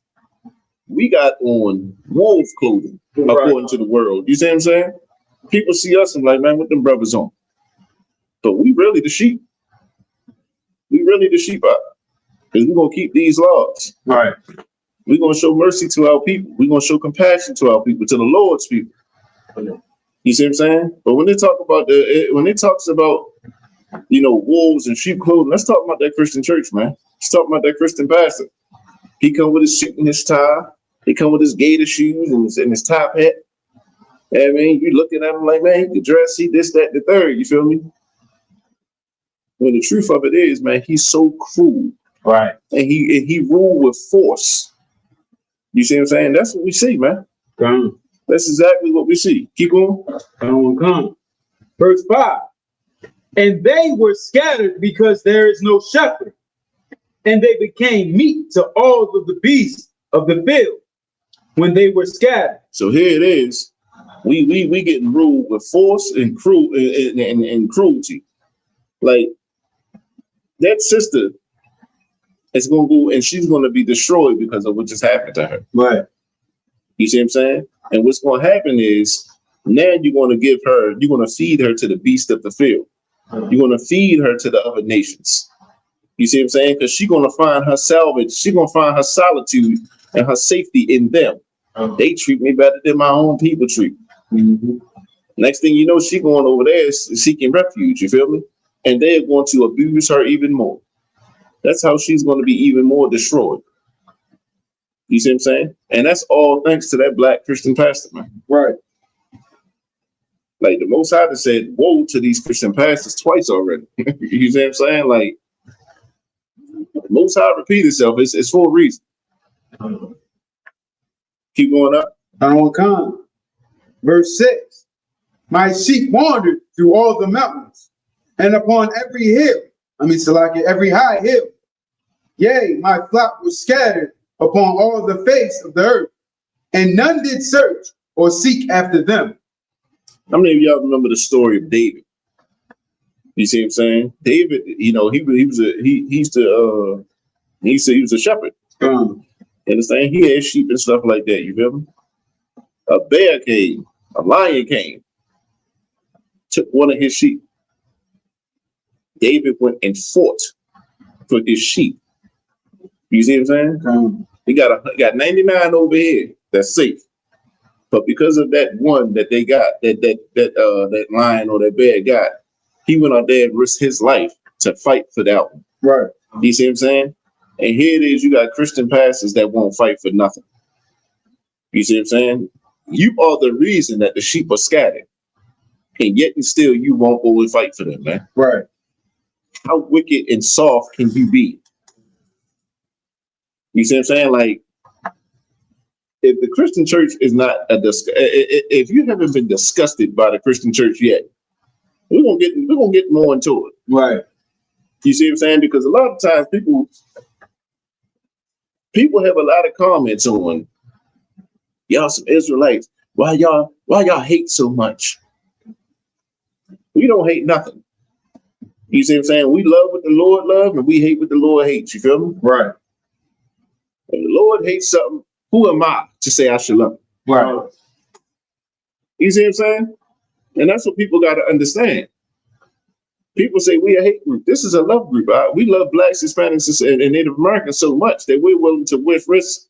we got on wolf clothing, according to the world. You see what I'm saying? People see us and like, man, what them brothers on? But we really the sheep. We really the sheep out. Because we're going to keep these laws. Right. We're going to show mercy to our people. We're going to show compassion to our people, to the Lord's people. You see what I'm saying? But when they talk about when it talks about, you know, wolves and sheep clothing, let's talk about that Christian church, man. Let's talk about that Christian pastor. He come with his suit and his tie. He come with his gator shoes and his top hat. I mean, you looking at him like, man, he can dress, he this, that, the third. You feel me? When the truth of it is, man, he's so cruel. Right. And he ruled with force. You see what I'm saying? That's what we see, man. Come. That's exactly what we see. Keep going. Come. Verse 5. And they were scattered because there is no shepherd, and they became meat to all of the beasts of the field when they were scattered. So here it is. We getting ruled with force and cruelty. Like that sister is gonna go and she's gonna be destroyed because of what just happened to her. Right. You see what I'm saying? And what's gonna happen is now you're gonna feed her to the beast of the field. You're gonna feed her to the other nations. You see what I'm saying? Because she's gonna find her salvage, she's gonna find her solitude and her safety in them. They treat me better than my own people treat me. Mm-hmm. Next thing you know, she going over there seeking refuge, you feel me? And they're going to abuse her even more. That's how she's going to be even more destroyed. You see what I'm saying? And that's all thanks to that black Christian pastor, man. Right. Like the Most High said, woe to these Christian pastors twice already. You see what I'm saying? Like, the Most High repeat itself. It's for a reason. Keep going up. Come. Verse 6. My sheep wandered through all the mountains, and upon every hill. Every high hill. Yea, my flock was scattered upon all the face of the earth, and none did search or seek after them. How many of y'all remember the story of David? You see what I'm saying? David, he was a shepherd. You understand? He had sheep and stuff like that. You feel me? A bear came, a lion came, took one of his sheep. David went and fought for his sheep. You see what I'm saying? He got 99 over here that's safe. But because of that one that they got, that lion or that bear got, he went out there and risked his life to fight for that one. Right. You see what I'm saying? And here it is, you got Christian pastors that won't fight for nothing. You see what I'm saying? You are the reason that the sheep are scattered. And yet and still you won't go and fight for them, man. Right. How wicked and soft can you be? You see what I'm saying? Like, if the Christian church is not if you haven't been disgusted by the Christian church yet, we're gonna get more into it. Right. You see what I'm saying? Because a lot of times people have a lot of comments on y'all some Israelites. Why y'all hate so much? We don't hate nothing. You see what I'm saying? We love what the Lord loves and we hate what the Lord hates. You feel me? Right. If the Lord hates something, who am I to say I should love it? Right. You see what I'm saying? And that's what people got to understand. People say we a hate group. This is a love group. We love blacks, Hispanics, and Native Americans so much that we're willing to risk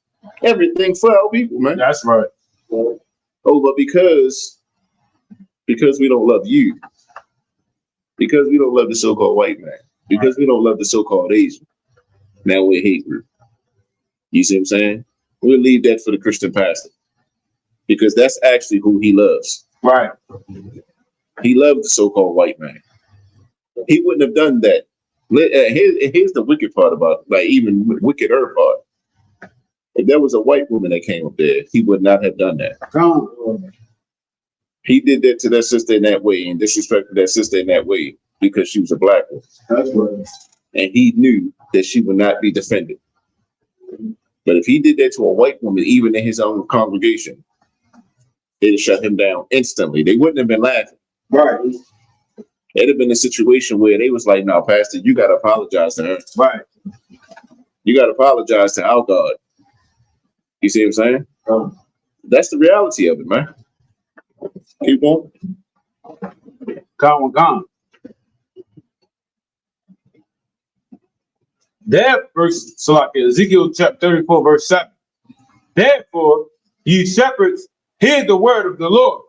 everything for our people, man. That's right. Oh, but because we don't love you, because we don't love the so-called white man, because we don't love the so-called Asian, now we're a hate group. You see what I'm saying? We'll leave that for the Christian pastor because that's actually who he loves. Right. He loved the so-called white man. He wouldn't have done that. Here's the wicked part about it, like even wickeder part. If there was a white woman that came up there, he would not have done that. He did that to that sister in that way and disrespected that sister in that way because she was a black woman. That's right. And he knew that she would not be defended. But if he did that to a white woman, even in his own congregation, they'd have shut him down instantly. They wouldn't have been laughing. Right. It'd have been a situation where they was like, no, Pastor, you got to apologize to her. Right. You got to apologize to our God. You see what I'm saying? That's the reality of it, man. Keep going. Gone. That verse, so like Ezekiel chapter 34, verse 7. Therefore, ye shepherds, hear the word of the Lord.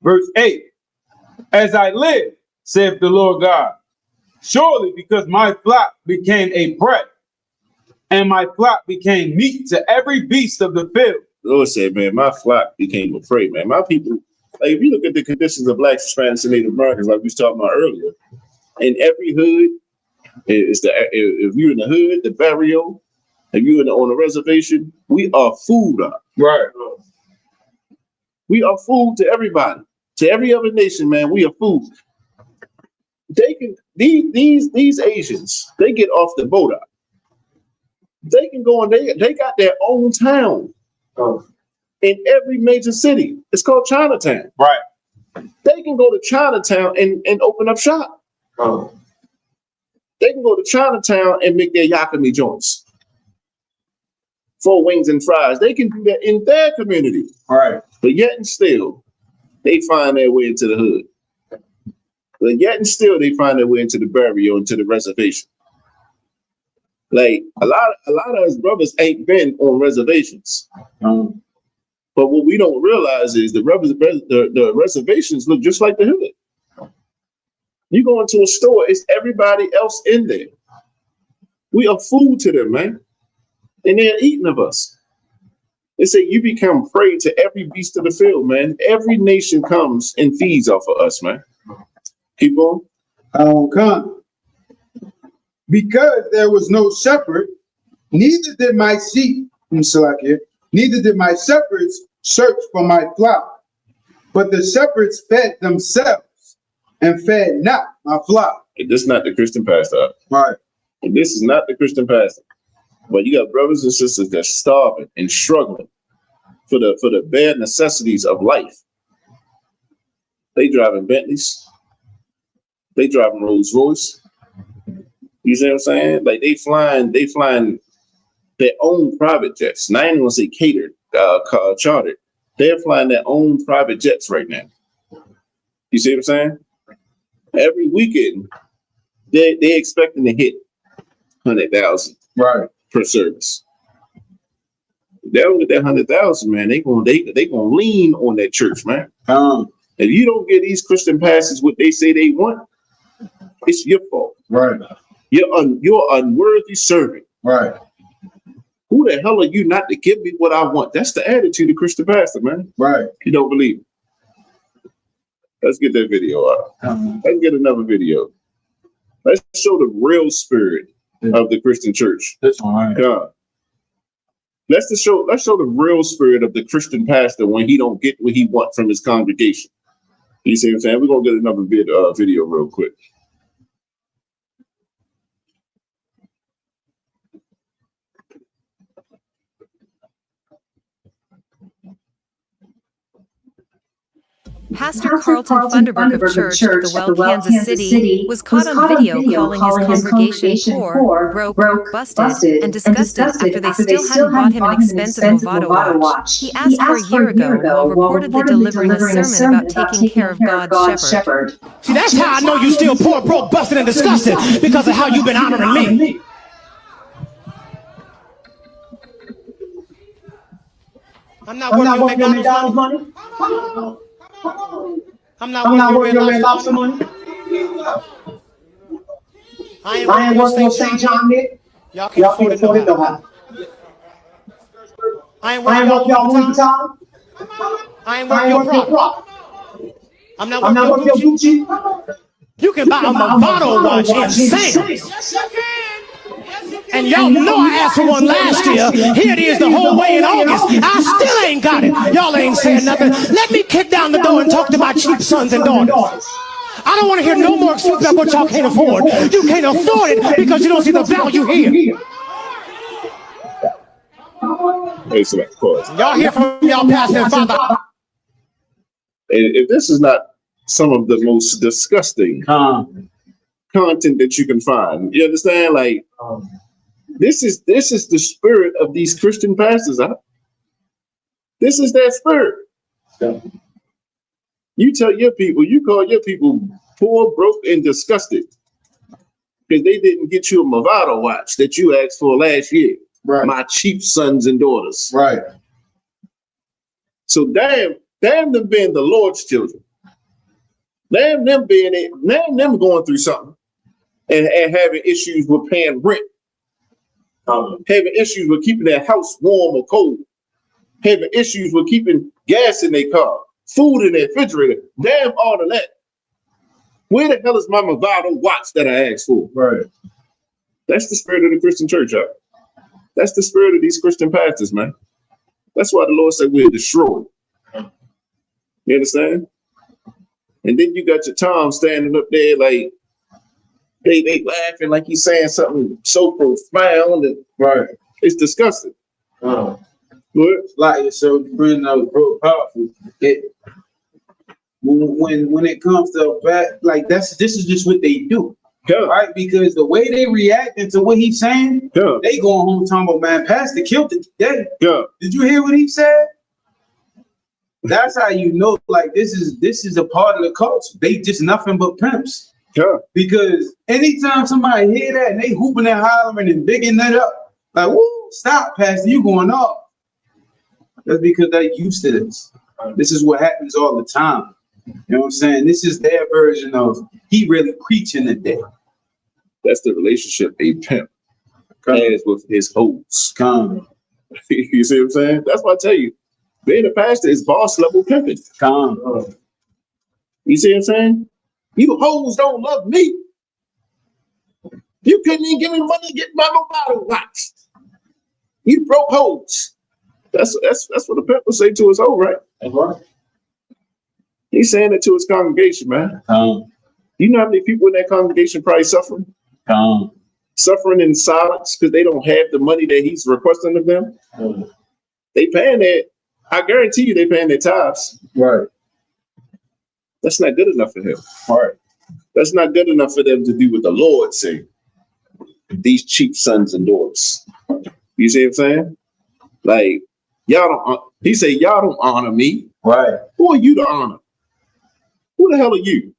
Verse 8. As I live, saith the Lord God, surely because my flock became a prey, and my flock became meat to every beast of the field. The Lord said, man, my flock became a prey, man. My people, like if you look at the conditions of blacks, Hispanics, and Native Americans, like we was talking about earlier, In every hood, if you're in the hood, the barrio, if you're on a reservation, we are food up. Right. We are food to everybody. To every other nation, man, we are food. They can these Asians, they get off the boat up. They can go and they got their own town in every major city. It's called Chinatown. Right. They can go to Chinatown and open up shop. They can go to Chinatown and make their yakami joints. 4 wings and fries. They can do that in their community. Right. But yet and still, they find their way into the hood. But yet and still, they find their way into the barrio, into the reservation. Like a lot of us brothers ain't been on reservations. But what we don't realize is the reservations look just like the hood. You go into a store, it's everybody else in there. We are food to them, man. And they're eating of us. They say you become prey to every beast of the field, man. Every nation comes and feeds off of us, man. Keep going. Come. Because there was no shepherd, neither did my sheep, neither did my shepherds search for my flock. But the shepherds fed themselves and fed not my flock. This is not the Christian pastor. Right. This is not the Christian pastor. But you got brothers and sisters that's starving and struggling for the bare necessities of life. They driving Bentleys. They driving Rolls Royce. You see what I'm saying? Like they flying their own private jets. Now I ain't gonna say catered, chartered. They're flying their own private jets right now. You see what I'm saying? Every weekend, they expecting to hit 100,000 per service. They don't get that 100,000, man. They gonna lean on that church, man. If you don't get these Christian pastors what they say they want, it's your fault. Right. You're unworthy servant. Right. Who the hell are you not to give me what I want? That's the attitude of Christian pastor, man. Right. You don't believe it. Let's get that video out. Let's get another video. Let's show the real spirit of the Christian church. That's all right. God. Let's show the real spirit of the Christian pastor when he don't get what he wants from his congregation. You see what I'm saying? We're gonna get another video real quick. Pastor Carlton Funderburk of Church at the Well, Kansas City, was caught on video calling his congregation poor, broke, busted, and disgusted after they still hadn't bought him an expensive Movado watch. He asked for a year ago while reportedly delivering a sermon about taking care of God's shepherd. See, that's how I know you still poor, broke, busted, and disgusted, because of how you've been honoring me. I'm not working your McDonald's money. I'm not working your Red Lobster money. I ain't working your St. John Nick. Y'all can't afford it, no how. I ain't working your Louis Vuitton. I ain't working your Prada. I'm not working your Gucci. You can buy a Movado watch in Sam's. Yes, you can. And y'all know I asked for one last year. Here it is the whole way in August. I still ain't got it. Y'all ain't saying nothing. Let me kick down the door and talk to my cheap sons and daughters. I don't want to hear no more excuses about what y'all can't afford. You can't afford it because you don't see the value here. Y'all hear from y'all pastor and father. If this is not some of the most disgusting content that you can find, you understand? Like, this is the spirit of these Christian pastors. This is their spirit. You tell your people, you call your people poor, broke, and disgusted because they didn't get you a Movado watch that you asked for last year. Right. My cheap sons and daughters. Right. So damn them being the Lord's children. Damn them going through something and having issues with paying rent. Having issues with keeping their house warm or cold. Having issues with keeping gas in their car, food in their refrigerator. Damn all of that. Where the hell is my Movado watch that I asked for? Right. That's the spirit of the Christian church, y'all. That's the spirit of these Christian pastors, man. That's why the Lord said we're destroyed. You understand? And then you got your Tom standing up there like they laughing like he's saying something so profound and Right. it's disgusting. What? Like so, bring out real powerful. When it comes to bad, like this is just what they do. Yeah. Right? Because the way they reacting to what he's saying, Yeah. they going home talking about, man, Pastor killed it today. Yeah. Did you hear what he said? That's how you know, like this is a part of the culture. They just nothing but pimps. Yeah. Because anytime somebody hear that and they hooping and hollering and bigging that up, like, woo, stop, Pastor, you going off. That's because they're used to this. This is what happens all the time. You know what I'm saying? This is their version of he really preaching today. That's the relationship a pimp has with his hoes. Come. You see what I'm saying? That's why I tell you, being a pastor is boss level pimping. Come. You see what I'm saying? You hoes don't love me. You couldn't even give me money to get my Movado watch. You broke hoes. That's what the pimp will say to his hoe, right? That's right. He's saying it to his congregation, man. You know how many people in that congregation probably suffering? Suffering in silence because they don't have the money that he's requesting of them. They paying that. I guarantee you they paying their tithes. Right. That's not good enough for him. Right. That's not good enough for them to do what the Lord said. These cheap sons and daughters. You see what I'm saying? Like, y'all don't, he said, y'all don't honor me. Right. Who are you to honor? Who the hell are you?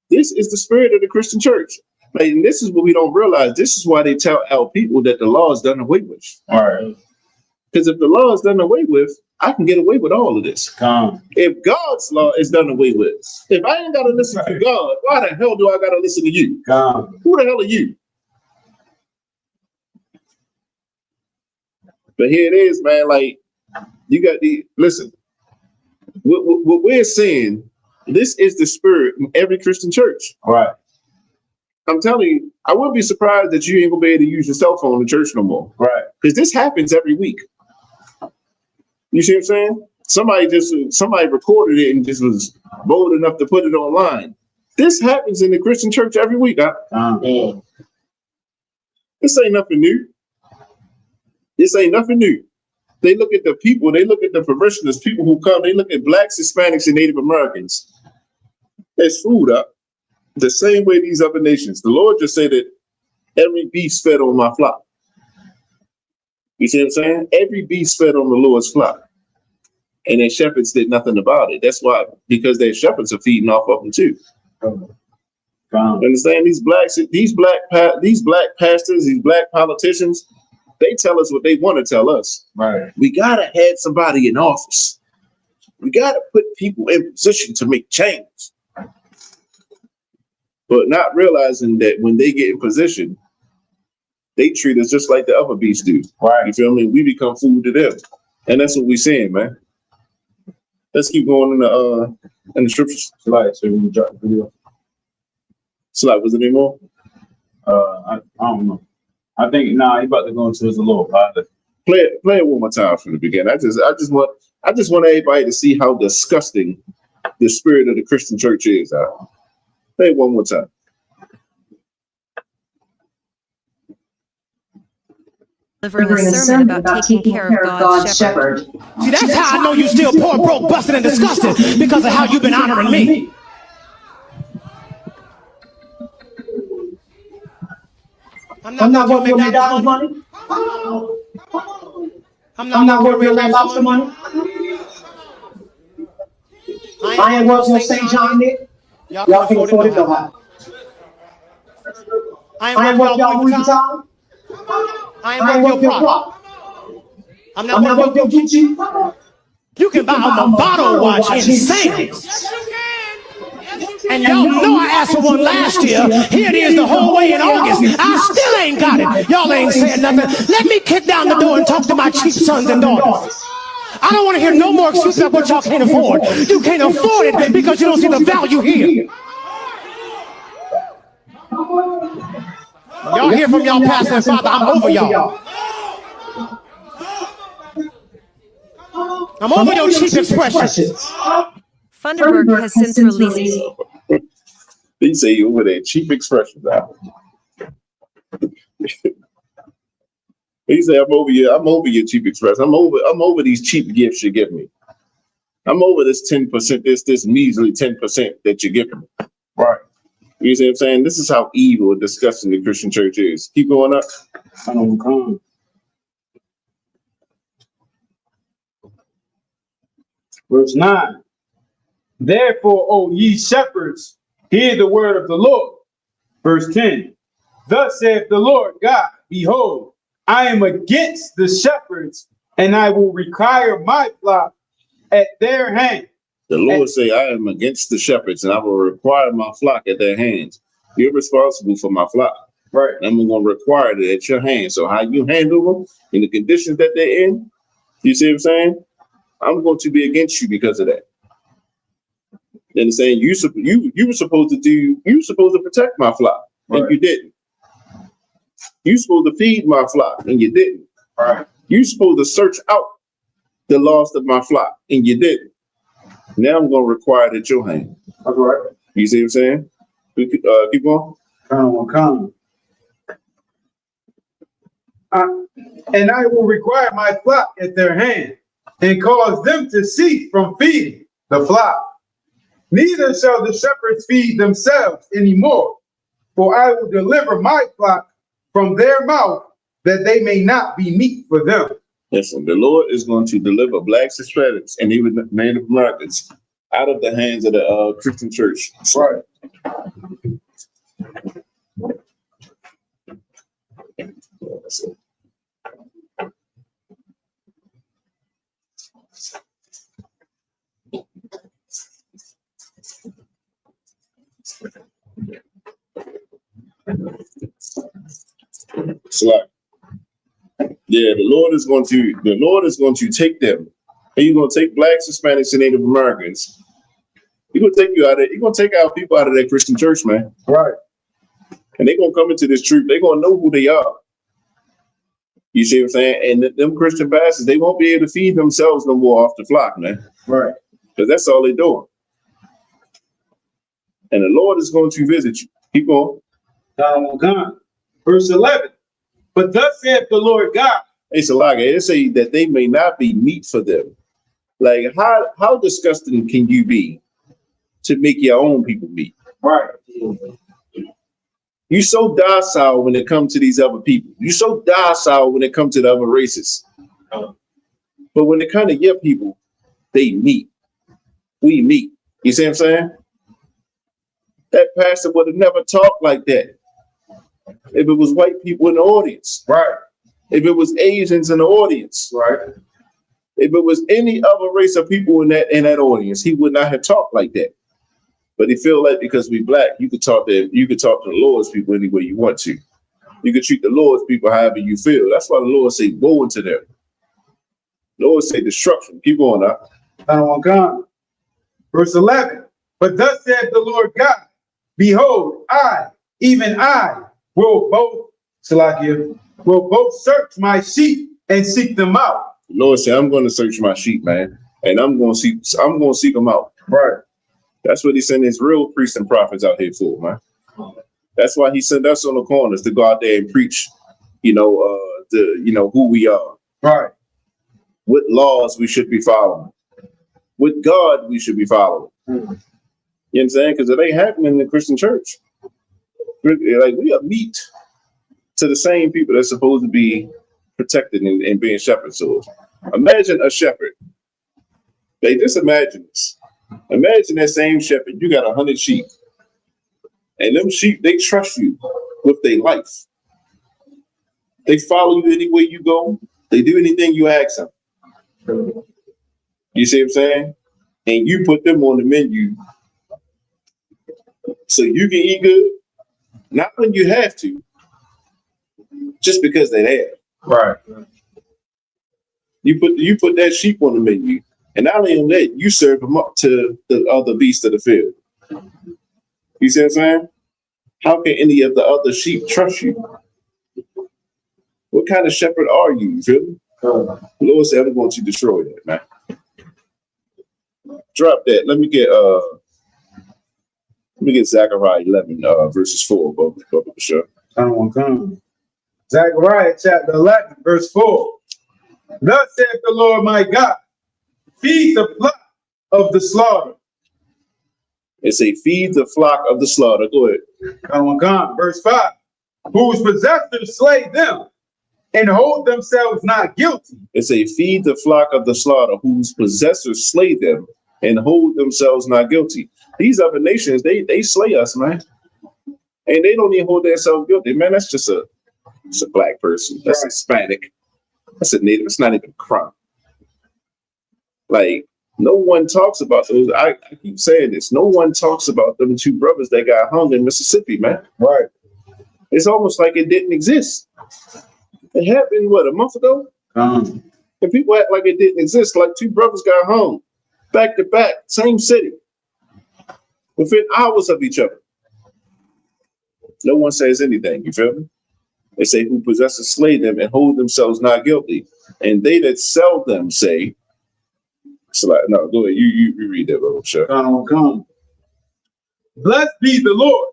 This is the spirit of the Christian church. Like, and this is what we don't realize. This is why they tell our people that the law is done away with. All right. Because if the law is done away with, I can get away with all of this. If God's law is done away with, if I ain't got to listen to God, why the hell do I got to listen to you? Who the hell are you? But here it is, man. Like, you got listen, what we're saying, this is the spirit in every Christian church. Right. I'm telling you, I wouldn't be surprised that you ain't gonna be able to use your cell phone in church no more. Right. Because this happens every week. You see what I'm saying? Somebody recorded it and just was bold enough to put it online. This happens in the Christian church every week. This ain't nothing new. This ain't nothing new. They look at the people, they look at the parishioners, people who come, they look at blacks, Hispanics, and Native Americans. There's food up the same way these other nations. The Lord just said that every beast fed on my flock. You see what I'm saying? Every beast fed on the Lord's flock. And their shepherds did nothing about it. That's why, because their shepherds are feeding off of them too. Understand? These black pastors, these black politicians, they tell us what they want to tell us. Right. We gotta have somebody in office. We gotta put people in position to make change. But not realizing that when they get in position, they treat us just like the other beasts do. Right. You feel me? We become food to them. And that's what we're saying, man. Let's keep going in the scriptures. Slide, so we can drop the video. Slide, was there any more? I don't know. I think he about to go into his little pilot. Play it one more time from the beginning. I just want everybody to see how disgusting the spirit of the Christian church is. Play it one more time. Delivering a sermon about taking care of God's shepherd. See, that's how I know you still poor, broke, busted, and disgusted, because of how you've been honoring me. I'm not going to make McDonald's money. I'm not going to real lobster money. I ain't worth no St. John Nick. Y'all can afford it, though. I ain't worth y'all Louis Vuitton. I ain't worth your prop. I'm not worth your Gucci. You can buy a Movado watch in cents. And y'all know I asked for one last year. Here it is the whole way in August. I still ain't got it. Y'all ain't saying nothing. Let me kick down the door and talk to my cheap sons and daughters. I don't want to hear no more excuses about what y'all can't afford. You can't afford it because you don't see the value here. Y'all hear from y'all pastor and father, I'm over y'all. I'm over your cheap expressions. Funderburg has since released. They say over there, cheap expressions out. He said, I'm over your cheap express. I'm over these cheap gifts you give me. I'm over this 10%, this measly 10% that you give me. Right. You see what I'm saying? This is how evil and disgusting the Christian church is. Keep going up. Verse 9. Therefore, O ye shepherds, hear the word of the Lord. Verse 10. Thus saith the Lord God, behold, I am against the shepherds, and I will require my flock at their hand. The Lord say, I am against the shepherds, and I will require my flock at their hands. You're responsible for my flock. Right. And I'm going to require it at your hands. So how you handle them in the conditions that they're in, you see what I'm saying? I'm going to be against you because of that. And saying you were supposed to protect my flock, and you didn't. You supposed to feed my flock, and you didn't. Right. You supposed to search out the lost of my flock, and you didn't. Now I'm going to require it at your hand. All right. You see what I'm saying? Keep going. Come. And I will require my flock at their hand, and cause them to cease from feeding the flock. Neither shall the shepherds feed themselves anymore, for I will deliver my flock from their mouth, that they may not be meat for them. Listen, the Lord is going to deliver blacks, Hispanics, and even Native Americans out of the hands of the Christian church. Right. It's like, yeah, the Lord is going to take them. And you're going to take blacks, Hispanics, and Native Americans. He's going to take you out of it. He's going to take our people out of that Christian church, man. Right. And they're going to come into this truth. They're going to know who they are. You see what I'm saying? And them Christian bastards, they won't be able to feed themselves no more off the flock, man. Right. Because that's all they're doing. And the Lord is going to visit you. Keep going. Verse 11. But thus saith the Lord God. Hey, Salaga, it say that they may not be meat for them. Like, how disgusting can you be to make your own people meat? Right. You so docile when it comes to these other people. You so docile when it comes to the other races. But when it comes to your people, they meat. We meat. You see what I'm saying? That pastor would have never talked like that if it was white people in the audience. Right. If it was Asians in the audience. Right. If it was any other race of people in that audience, he would not have talked like that. But he feel like because we black, you could talk to the Lord's people any way you want to. You could treat the Lord's people however you feel. That's why the Lord say, woe unto them. The Lord say destruction. Keep going up. Verse 11. But thus said the Lord God, behold, I, even I, will both search my sheep and seek them out. The Lord said, I'm going to search my sheep, man, and I'm going to seek them out. Right. That's what he sent his real priests and prophets out here for, man. That's why he sent us on the corners to go out there and preach, who we are. Right. What laws we should be following. What God we should be following. You know what I'm saying? Because it ain't happening in the Christian church. Like, we are meat to the same people that's supposed to be protected and being shepherds. So imagine a shepherd. Just imagine this. Imagine that same shepherd. You got 100 sheep. And them sheep, they trust you with their life. They follow you anywhere you go. They do anything you ask them. You see what I'm saying? And you put them on the menu so you can eat good. Not when you have to, just because they're there. Right. You You put that sheep on the menu, and not only on that, you serve them up to the other beasts of the field. You see what I'm saying? How can any of the other sheep trust you? What kind of shepherd are you? You feel me? The Lord said, I'm going to destroy that, man. Drop that. Let me get Zechariah 11, verses 4, for sure. Zechariah chapter 11, verse 4. Thus saith the Lord my God, feed the flock of the slaughter. It say, feed the flock of the slaughter. Go ahead. Verse 5. Whose possessors slay them and hold themselves not guilty. It say, feed the flock of the slaughter, whose possessors slay them and hold themselves not guilty. These other nations, they slay us, man. And they don't even hold themselves guilty. Man, that's just a black person. That's Hispanic. That's a native. It's not even a crime. Like, no one talks about those. I keep saying this. No one talks about them two brothers that got hung in Mississippi, man. Right. It's almost like it didn't exist. It happened, what, a month ago? And people act like it didn't exist, like two brothers got hung back to back, same city, within hours of each other. No one says anything, you feel me? They say, who possesses slay them and hold themselves not guilty. And they that sell them say, so like, no, go ahead, you read that, bro. Sure. Blessed be the Lord,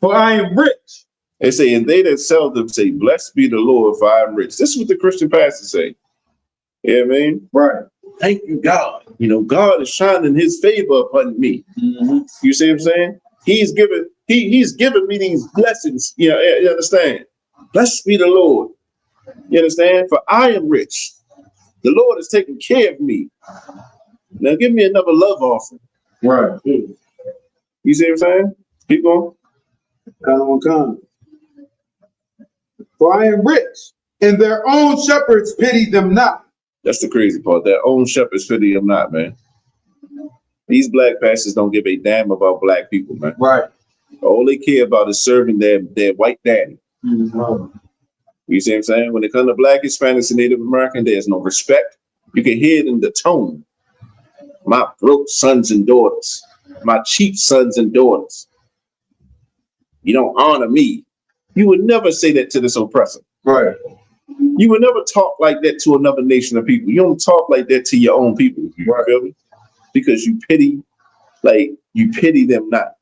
for I am rich. They say, and they that sell them say, blessed be the Lord, for I am rich. This is what the Christian pastors say. You know what I mean? Right. Thank you, God. You know, God is shining his favor upon me. You see what I'm saying? He's given me these blessings. You know, you understand? Blessed be the Lord. You understand? For I am rich. The Lord is taking care of me. Now give me another love offering. Right. You see what I'm saying? Keep going. Come. For I am rich, and their own shepherds pity them not. That's the crazy part. Their own shepherds pity them not, man. These black pastors don't give a damn about black people, man. Right. All they care about is serving their white daddy. You see what I'm saying? When it comes to black, Hispanics, and Native American, there's no respect. You can hear it in the tone. My broke sons and daughters, my cheap sons and daughters. You don't honor me. You would never say that to this oppressor. Right. You would never talk like that to another nation of people. You don't talk like that to your own people. You feel me? Because you pity them not.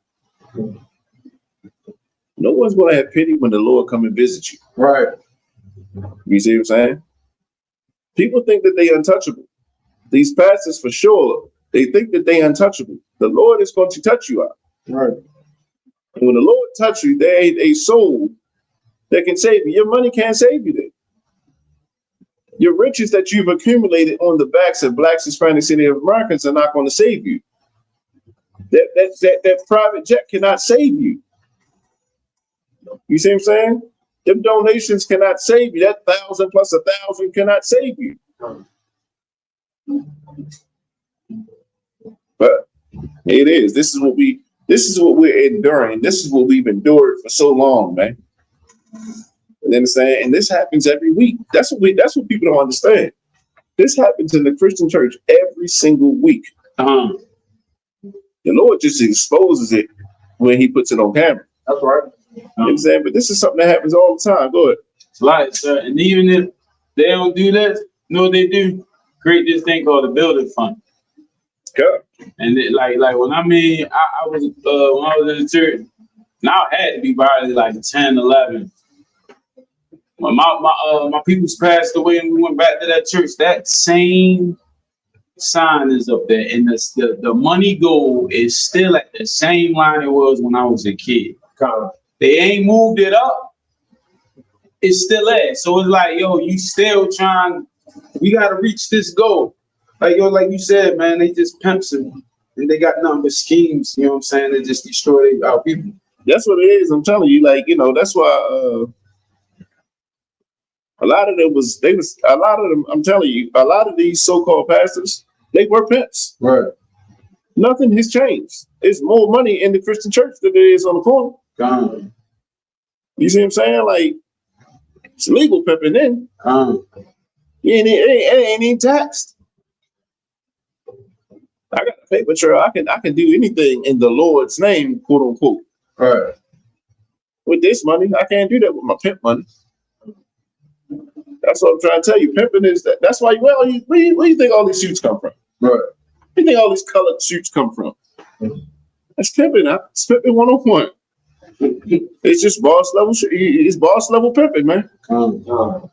No one's going to have pity when the Lord come and visit you. Right. You see what I'm saying? People think that they're untouchable. These pastors, for sure, they think that they're untouchable. The Lord is going to touch you out. Right. And when the Lord touch you, there ain't a soul that can save you. Your money can't save you then. Your riches that you've accumulated on the backs of blacks, Hispanics, and Native Americans are not going to save you. That private jet cannot save you. You see what I'm saying? Them donations cannot save you. That 1,000 plus 1,000 cannot save you. But it is. This is what we're enduring. This is what we've endured for so long, man. You understand? And this happens every week. That's what people don't understand. This happens in the Christian church every single week. The Lord just exposes it when he puts it on camera. That's right. You know what I'm saying? But this is something that happens all the time. Go ahead. It's like, sir, and even if they don't do that, you know what they do? Create this thing called the building fund. Good. And like when I was when I was in the church, now I had to be probably like 10, 11. When my peoples passed away and we went back to that church, that same sign is up there, and the money goal is still at the same line it was when I was a kid. They ain't moved it up. It's still there. So it's like, yo, you still trying. We got to reach this goal. Like, yo, like you said, man, they just pimps and they got nothing but schemes. You know what I'm saying? They just destroy our people. That's what it is. I'm telling you, like, you know, that's why a lot of them, I'm telling you, a lot of these so-called pastors, they were pimps. Right. Nothing has changed. There's more money in the Christian church than there is on the corner. You see what I'm saying? Like, it's legal pimping in. It ain't even taxed. I got a paper trail. I can do anything in the Lord's name, quote unquote. Right. With this money, I can't do that with my pimp money. That's what I'm trying to tell you. Pimping is that. That's why where do you think all these suits come from? Right. Where do you think all these colored suits come from? That's pimping. It's pimping 101. It's just boss level. It's boss level pimping, man. Drop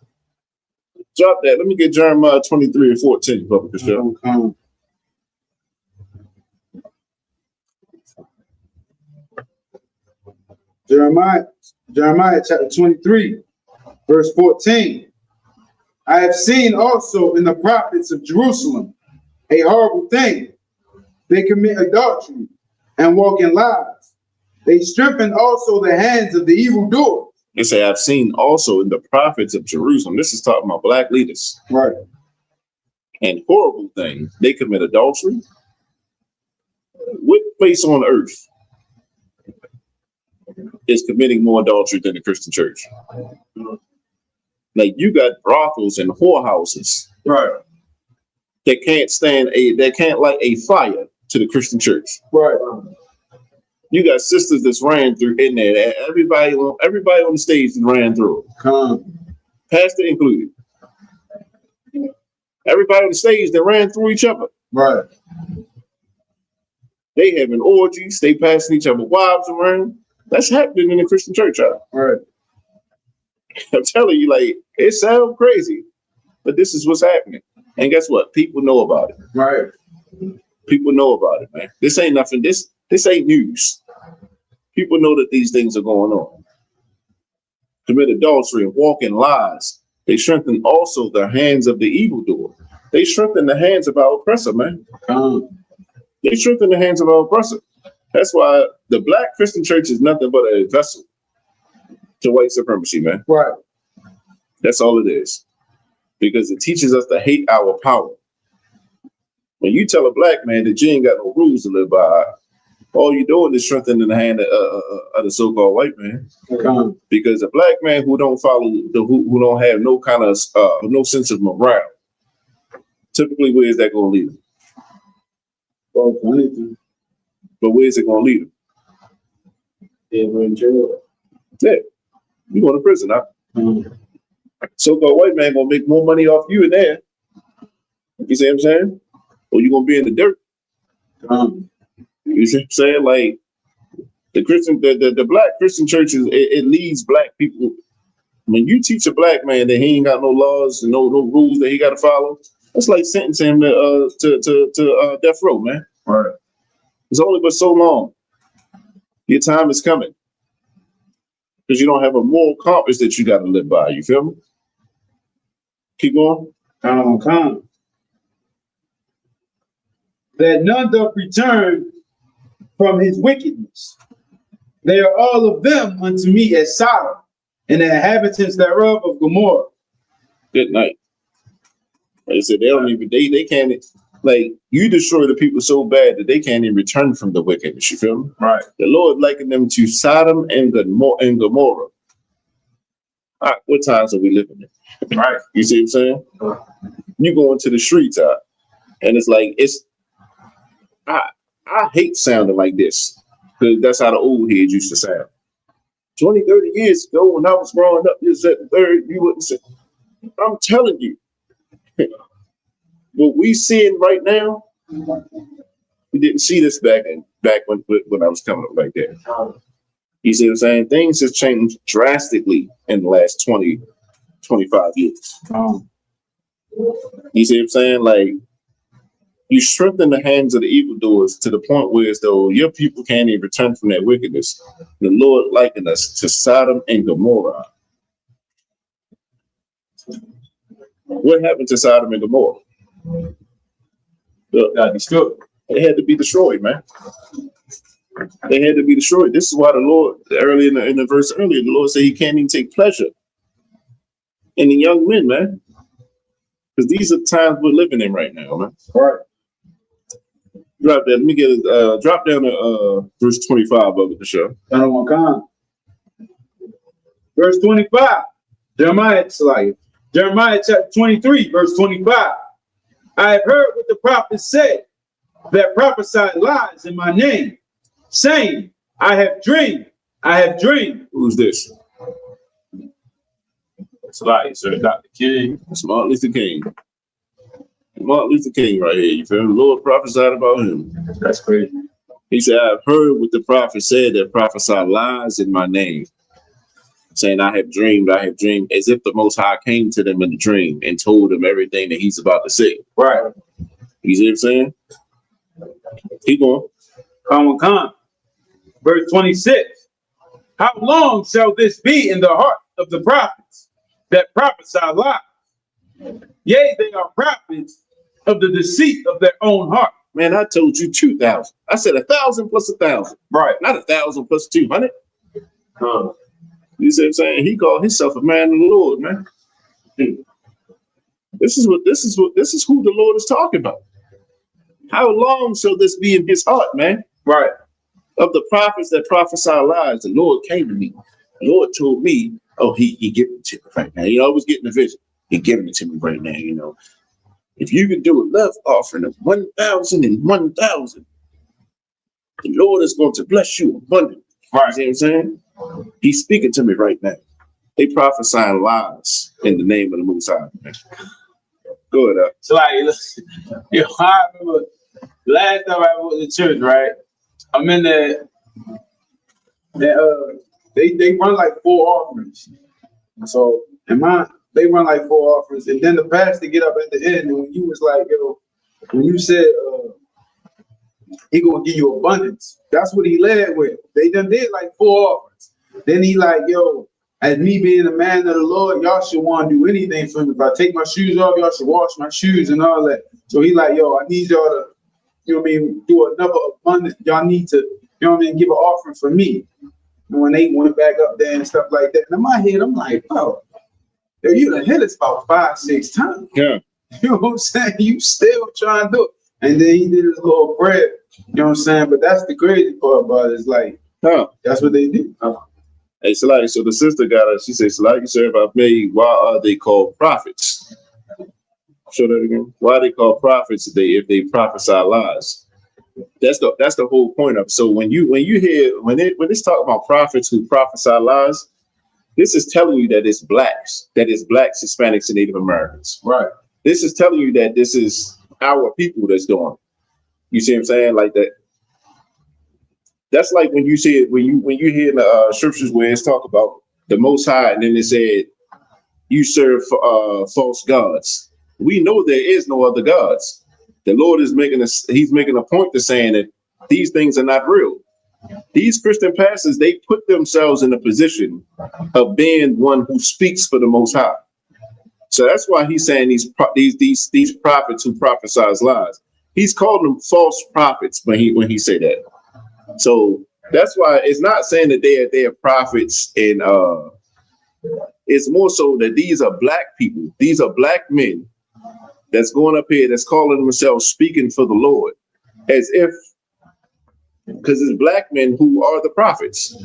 that. Let me get Jeremiah 23 and 14, Brother Michelle. Jeremiah chapter 23, verse 14. I have seen also in the prophets of Jerusalem a horrible thing. They commit adultery and walk in lies. They strengthen also the hands of the evildoers. They say, I've seen also in the prophets of Jerusalem. This is talking about black leaders. Right. And horrible things. They commit adultery. What place on earth is committing more adultery than the Christian church? Like, you got brothels and whorehouses. Right. That can't light a fire to the Christian church. Right. You got sisters that's ran through in there. Everybody on the stage ran through. Pastor included. Everybody on the stage that ran through each other. Right. They having orgies. They passing each other wives around. That's happening in the Christian church, y'all. Right. I'm telling you, like, it sounds crazy, but this is what's happening. And guess what? People know about it. Right. People know about it, man. This ain't nothing. This ain't news. People know that these things are going on. Commit adultery and walk in lies. They strengthen also the hands of the evildoer. They strengthen the hands of our oppressor, man. They strengthen the hands of our oppressor. That's why the black Christian church is nothing but a vessel to white supremacy, man. Right. That's all it is. Because it teaches us to hate our power. When you tell a black man that you ain't got no rules to live by, all you're doing is strengthening the hand of the so-called white man. Because a black man who don't follow, who don't have no kind of, no sense of morale, typically where is that going to lead him? But where is it going to lead him? Yeah, we're in jail. Yeah, you going to prison, huh? So-called white man going to make more money off you in there. You see what I'm saying? Or you going to be in the dirt. You see what I'm saying? Like, the black Christian churches, it leads black people. When you teach a black man that he ain't got no laws and no rules that he got to follow, that's like sentencing him to death row, man. Right. It's only but so long. Your time is coming. Because you don't have a moral compass that you got to live by. You feel me? Keep going. That none doth return from his wickedness. They are all of them unto me as Sodom, and the inhabitants thereof of Gomorrah. Good night. Like I said, they don't even, they can't, like, you destroy the people so bad that they can't even return from the wickedness. You feel me? Right. The Lord likened them to Sodom and Gomorrah. All right, what times are we living in? Right. You see what I'm saying? You go into the streets, and it's like, I hate sounding like this, because that's how the old heads used to sound. 20, 30 years ago, when I was growing up, you said the third, you wouldn't say. I'm telling you, what we seeing right now, we didn't see this back when I was coming up like that. You see what I'm saying? Things have changed drastically in the last 20, 25 years. You see what I'm saying? Like, you strengthen the hands of the evildoers to the point where as though your people can't even return from that wickedness. The Lord likened us to Sodom and Gomorrah. What happened to Sodom and Gomorrah? Look, they had to be destroyed, man. They had to be destroyed. This is why the Lord, early in the verse earlier, the Lord said he can't even take pleasure in the young men, man. Because these are the times we're living in right now, man. All right. Drop that. Let me get it. Drop down to verse 25 of it, the show. Verse 25. Jeremiah, it's like, Jeremiah chapter 23, verse 25. I have heard what the prophets said, that prophesied lies in my name, saying, I have dreamed, I have dreamed. Who's this? It's like, sir, Dr. King. It's Martin Luther King. Martin Luther King right here. You feel me? The Lord prophesied about him. That's crazy. He said, I've heard what the prophet said that prophesied lies in my name, saying, I have dreamed, as if the Most High came to them in a dream and told them everything that he's about to say. Right. You see what I'm saying? Keep going. Come. Verse 26. How long shall this be in the heart of the prophets that prophesy lies? Yea, they are prophets of the deceit of their own heart. Man, I told you 2,000. I said 1,000 plus 1,000. Right. Not 1,000 plus 200. You see what I'm saying? He called himself a man of the Lord, man. This is who the Lord is talking about. How long shall this be in his heart, man? Right. Of the prophets that prophesy lies, the Lord came to me. The Lord told me, oh, he giving it to me right now. You always getting the vision. He giving it to me right now, you know. If you can do a love offering of 1,000 and 1,000, the Lord is going to bless you abundantly. Right. You see what I'm saying? He's speaking to me right now. They prophesying lies in the name of the Most High. Go ahead. So like, I remember last time I went to church, right? I'm in there. They run like 4 offerings. So in mine, they run like 4 offerings, and then the pastor get up at the end, and when you was like, yo, when you said he gonna give you abundance, that's what he led with. They done did like 4 offerings. Then he like, yo, as me being a man of the Lord, y'all should want to do anything for me. If I take my shoes off, y'all should wash my shoes and all that. So he like, yo, I need y'all to, you know what I mean, do another abundance. Y'all need to, you know what I mean, give an offering for me. And when they went back up there and stuff like that, and in my head, I'm like, oh, yo, you done hit us about 5-6 times. Yeah. You know what I'm saying? You still trying to do it. And then he did his little prayer. You know what I'm saying? But that's the crazy part about it. It's like, that's what they do. Hey, Salaki, so the sister got us. She said, Salaki, sir, if I've made, why are they called prophets? Show that again. Why are they called prophets if they prophesy lies? That's the whole point of it. So when you hear when it's talking about prophets who prophesy lies, this is telling you that it's blacks, Hispanics, and Native Americans. Right. This is telling you that this is our people that's doing it. You see what I'm saying? Like that. That's like when you see it, when you hear in the scriptures where it's talk about the Most High, and then it said, you serve false gods. We know there is no other gods. The Lord is he's making a point to saying that these things are not real. These Christian pastors, they put themselves in a position of being one who speaks for the Most High. So that's why he's saying these prophets who prophesize lies. He's called them false prophets when he say that. So that's why it's not saying that they are prophets, and it's more so that these are black people. These are black men that's going up here that's calling themselves speaking for the Lord, as if, because it's black men who are the prophets.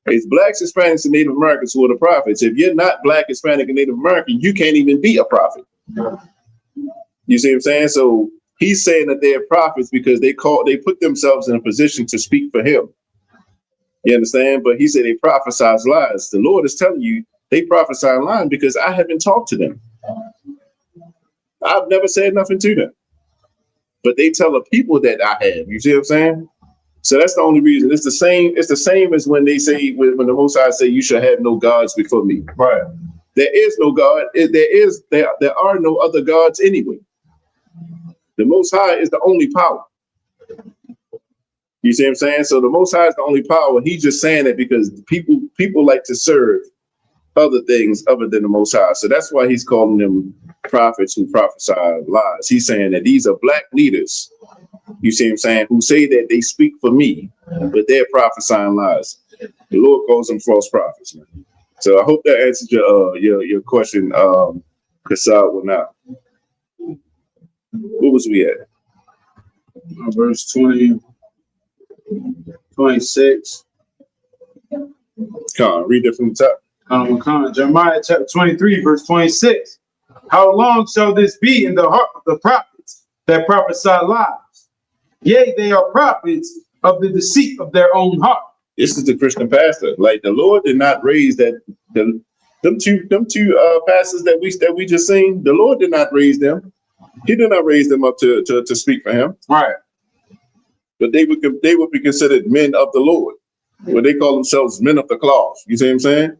It's blacks, Hispanics, and Native Americans who are the prophets. If you're not black, Hispanic, and Native American, you can't even be a prophet. You see what I'm saying? So he's saying that they're prophets because they put themselves in a position to speak for him. You understand? But he said they prophesize lies. The Lord is telling you they prophesy lies because I haven't talked to them. I've never said nothing to them. But they tell the people that I have. You see what I'm saying? So that's the only reason. It's the same as when they say, when the Most High say, you shall have no gods before me. Right. There is no God. There are no other gods anyway. The Most High is the only power. You see what I'm saying? So the Most High is the only power. He's just saying that because people like to serve other things other than the Most High. So that's why he's calling them prophets who prophesy lies. He's saying that these are black leaders, you see what I'm saying, who say that they speak for me, but they're prophesying lies. The Lord calls them false prophets, man. So I hope that answers your question, Kasad. Well, now, what was we at? Verse 20, 26. Come on, read it from the top. Jeremiah chapter 23, verse 26. How long shall this be in the heart of the prophets that prophesy lies? Yea, they are prophets of the deceit of their own heart. This is the Christian pastor. Like the Lord did not raise them two pastors that we just seen. The Lord did not raise them. He did not raise them up to speak for him. Right. But they would be considered men of the Lord. Where they call themselves men of the cloth. You see what I'm saying?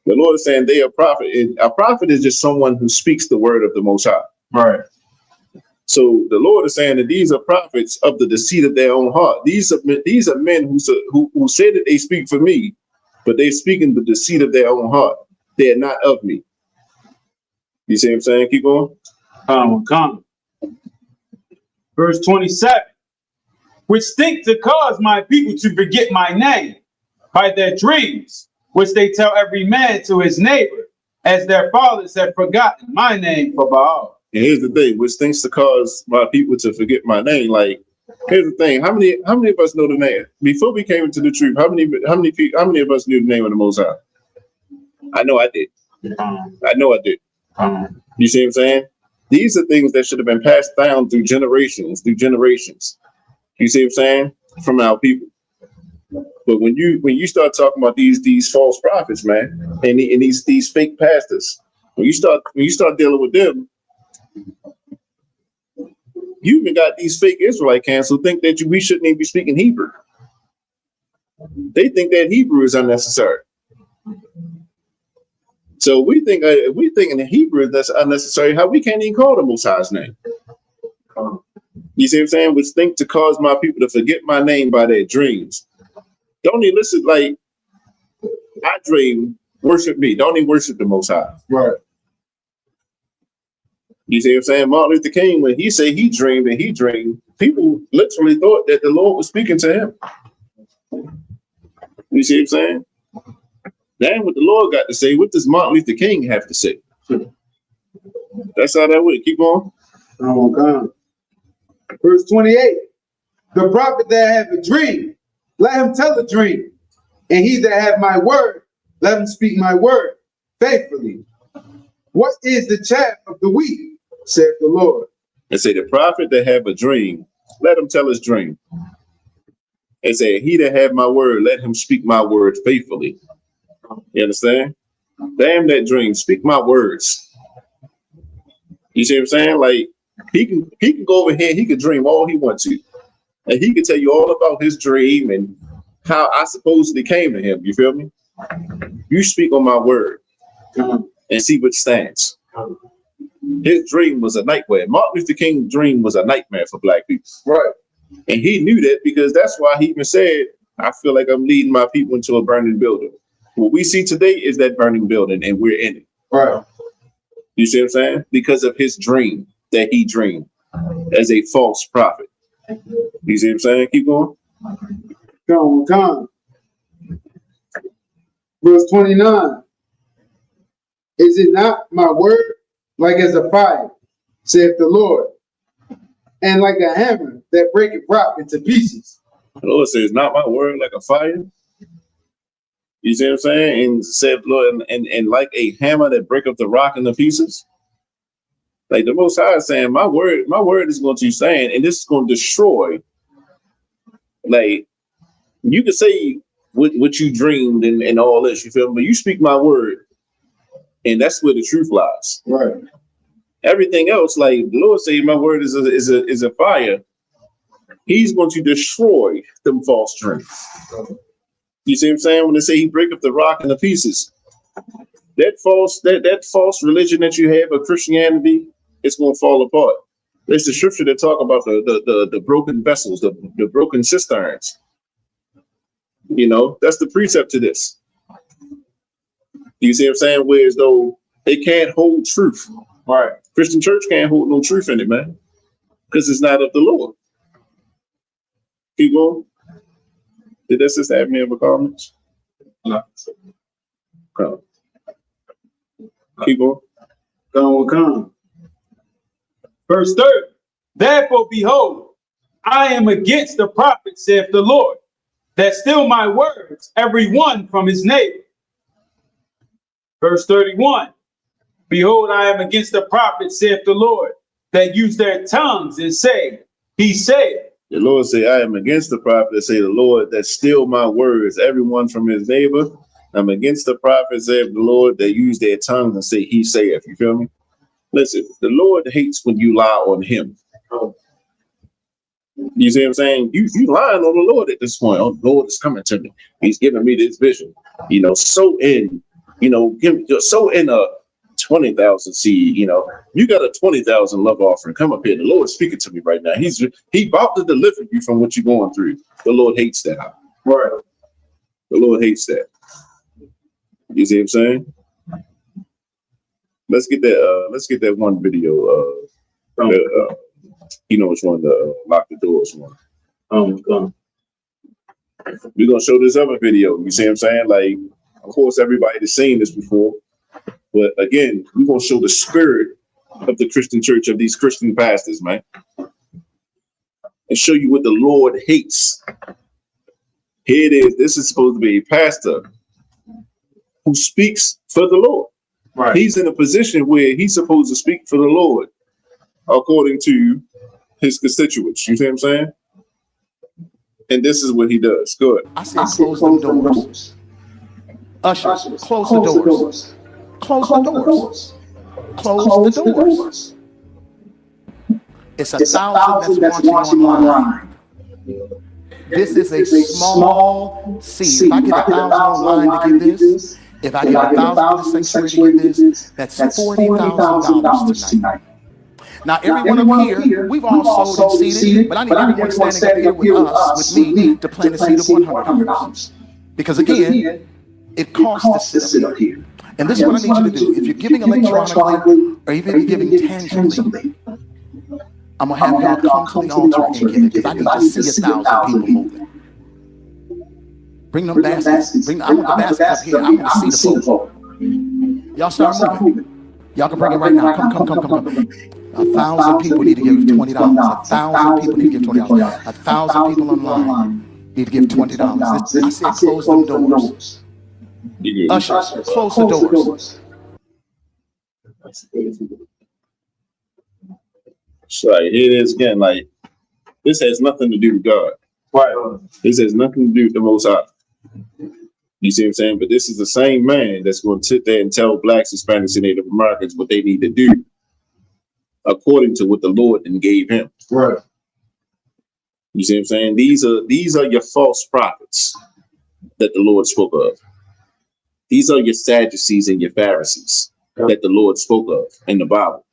The Lord is saying they are prophet. A prophet is just someone who speaks the word of the Most High. Right. So the Lord is saying that these are prophets of the deceit of their own heart. These are men who say that they speak for me, but they're speaking the deceit of their own heart. They are not of me. You see what I'm saying? Keep going. Verse 27. Which think to cause my people to forget my name by their dreams, which they tell every man to his neighbor, as their fathers have forgotten my name for Baal. And here's the thing, which thinks to cause my people to forget my name. Like, here's the thing: how many of us know the name? Before we came into the truth, how many of us knew the name of the Most High? I know I did. I know I did. You see what I'm saying? These are things that should have been passed down through generations. You see what I'm saying? From our people. But when you start talking about these false prophets, man, and these fake pastors, when you start dealing with them, you even got these fake Israelite camps who think that we shouldn't even be speaking Hebrew. They think that Hebrew is unnecessary. So we think in the Hebrew that's unnecessary. How we can't even call the Most High's name. You see what I'm saying? Which think to cause my people to forget my name by their dreams. Don't even listen, like, I dream, worship me. Don't even worship the Most High. Right. You see what I'm saying? Martin Luther King, when he said he dreamed, people literally thought that the Lord was speaking to him. You see what I'm saying? Then what the Lord got to say, what does Martin Luther King have to say? That's how that went. Keep going. Oh, God. Verse 28. The prophet that have a dream, let him tell a dream. And he that have my word, let him speak my word faithfully. What is the chaff of the wheat, saith the Lord? And say, the prophet that have a dream, let him tell his dream. And say, he that have my word, let him speak my word faithfully. You understand? Damn that dream, speak my words. You see what I'm saying? Like, he can go over here, he can dream all he wants to. And he can tell you all about his dream and how I supposedly came to him. You feel me? You speak on my word and see what stands. His dream was a nightmare. Martin Luther King's dream was a nightmare for black people. Right. And he knew that, because that's why he even said, I feel like I'm leading my people into a burning building. What we see today is that burning building, and we're in it. Right. You see what I'm saying? Because of his dream that he dreamed as a false prophet. You see what I'm saying? Keep going. Come on. Verse 29. Is it not my word like as a fire, saith the Lord, and like a hammer that breaketh rock into pieces? The Lord says, not my word like a fire. You see what I'm saying? And said, Lord, and like a hammer that breaketh the rock into pieces. Like the Most High is saying, my word is going to stand, and this is going to destroy. Like, you can say what you dreamed and all this, you feel me? But you speak my word, and that's where the truth lies. Right. Everything else, like the Lord says, my word is a fire. He's going to destroy them false dreams. You see what I'm saying? When they say he break up the rock into pieces, that false religion that you have of Christianity, it's going to fall apart. There's the scripture that talk about the broken vessels, the broken cisterns. You know, that's the precept to this. You see what I'm saying? Whereas though they can't hold truth. All right. Christian church can't hold no truth in it, man. Because it's not of the Lord. Keep going. Did that sister have any other comments? No. Come. Keep going. Come. Verse 30. Therefore, behold, I am against the prophet, saith the Lord, that steal my words, every one from his neighbor. Verse 31. Behold, I am against the prophets, saith the Lord, that use their tongues and say, he said. The Lord say, I am against the prophets, say the Lord, that steal my words, everyone from his neighbor. I'm against the prophets, saith the Lord, that use their tongues and say, he saith. You feel me? Listen, the Lord hates when you lie on him. You see what I'm saying? You lying on the Lord at this point. Oh, the Lord is coming to me. He's giving me this vision. Sow in a 20,000 seed. You got a 20,000 love offering. Come up here. The Lord is speaking to me right now. He about to deliver you from what you're going through. The Lord hates that. Right. The Lord hates that. You see what I'm saying? Let's get that one video. Which one, the lock the doors one. We're gonna show this other video. You see what I'm saying? Like, of course, everybody has seen this before, but again, we're gonna show the spirit of the Christian church, of these Christian pastors, man, and show you what the Lord hates. Here it is. This is supposed to be a pastor who speaks for the Lord. Right. He's in a position where he's supposed to speak for the Lord according to his constituents. You see what I'm saying? And this is what he does. Good. I said close the doors. Ushers, close the doors. Close the doors. Close the doors. It's 1,000 that's watching online. This is a small seed. If I get 1,000 online to give this, if I get 1,000 to sanctuary to give this, that's $40,000 tonight. Now, everyone up here, we've all sold and seeded, but I need everyone standing up here with us, with me, to plant a seed of $100. Because again, it costs to sit up here. And this is what I need you to do. If you're giving electronically, or even if you're giving tangibly, I'm going to have y'all come to the altar and give it, because I need to see 1,000 people moving. Bring them baskets. I want the baskets up here. I want to see the folk. Y'all start moving. Y'all can bring it right now. Come. 1,000 people need to give $20. 1,000 people need to give $20. 1,000 people online need to give $20. I said close them doors. Ushers, close the doors. So here it is again. Like, this has nothing to do with God. Right. This has nothing to do with the Most High. You see what I'm saying? But this is the same man that's going to sit there and tell blacks, Hispanics, and Native Americans what they need to do according to what the Lord then gave him. Right. You see what I'm saying? These are your false prophets that the Lord spoke of. These are your Sadducees and your Pharisees that the Lord spoke of in the Bible.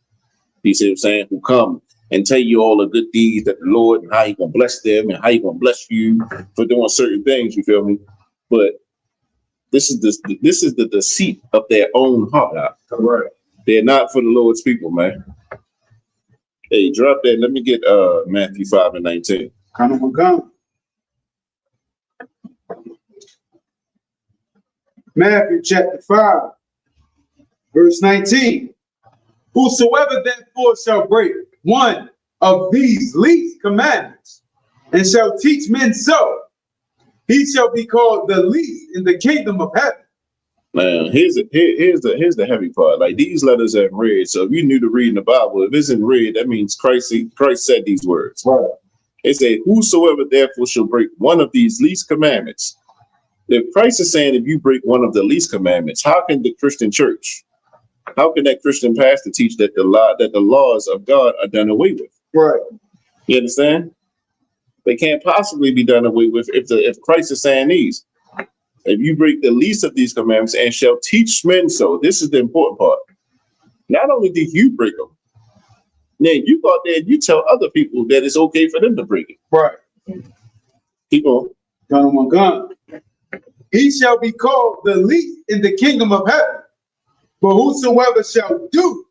You see what I'm saying? Who come and tell you all the good deeds that the Lord, and how he gonna bless them and how he gonna bless you for doing certain things. You feel me? But this is the deceit of their own heart. Right. They're not for the Lord's people, man. Hey, drop that. Let me get Matthew 5:19. Come. Matthew chapter 5, verse 19. Whosoever therefore shall break one of these least commandments and shall teach men so, he shall be called the least in the kingdom of heaven. Man, here's the heavy part. Like, these letters are in red. So if you knew to read in the Bible, if it's in red, that means Christ said these words. Right. It said, whosoever therefore shall break one of these least commandments. If Christ is saying if you break one of the least commandments, how can the Christian church, how can that Christian pastor teach that the laws of God are done away with? Right. You understand? They can't possibly be done away with if Christ is saying these. If you break the least of these commandments and shall teach men so, this is the important part. Not only do you break them, then you go out there and you tell other people that it's okay for them to break it. Right. Keep on. Gun. He shall be called the least in the kingdom of heaven. But whosoever shall do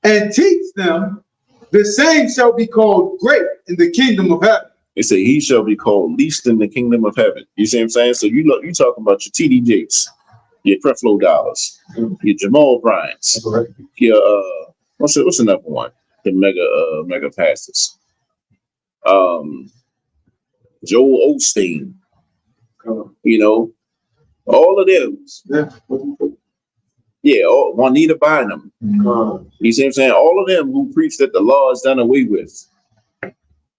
and teach them, the same shall be called great in the kingdom of heaven. It say he shall be called least in the kingdom of heaven. You see what I'm saying? So you talking about your TD Jakes, your Creflo Dollars, your Jamal Bryants, your what's another one? The mega pastors. Joel Osteen. You know, all of them. Yeah, Juanita Bynum. You see what I'm saying? All of them who preach that the law is done away with.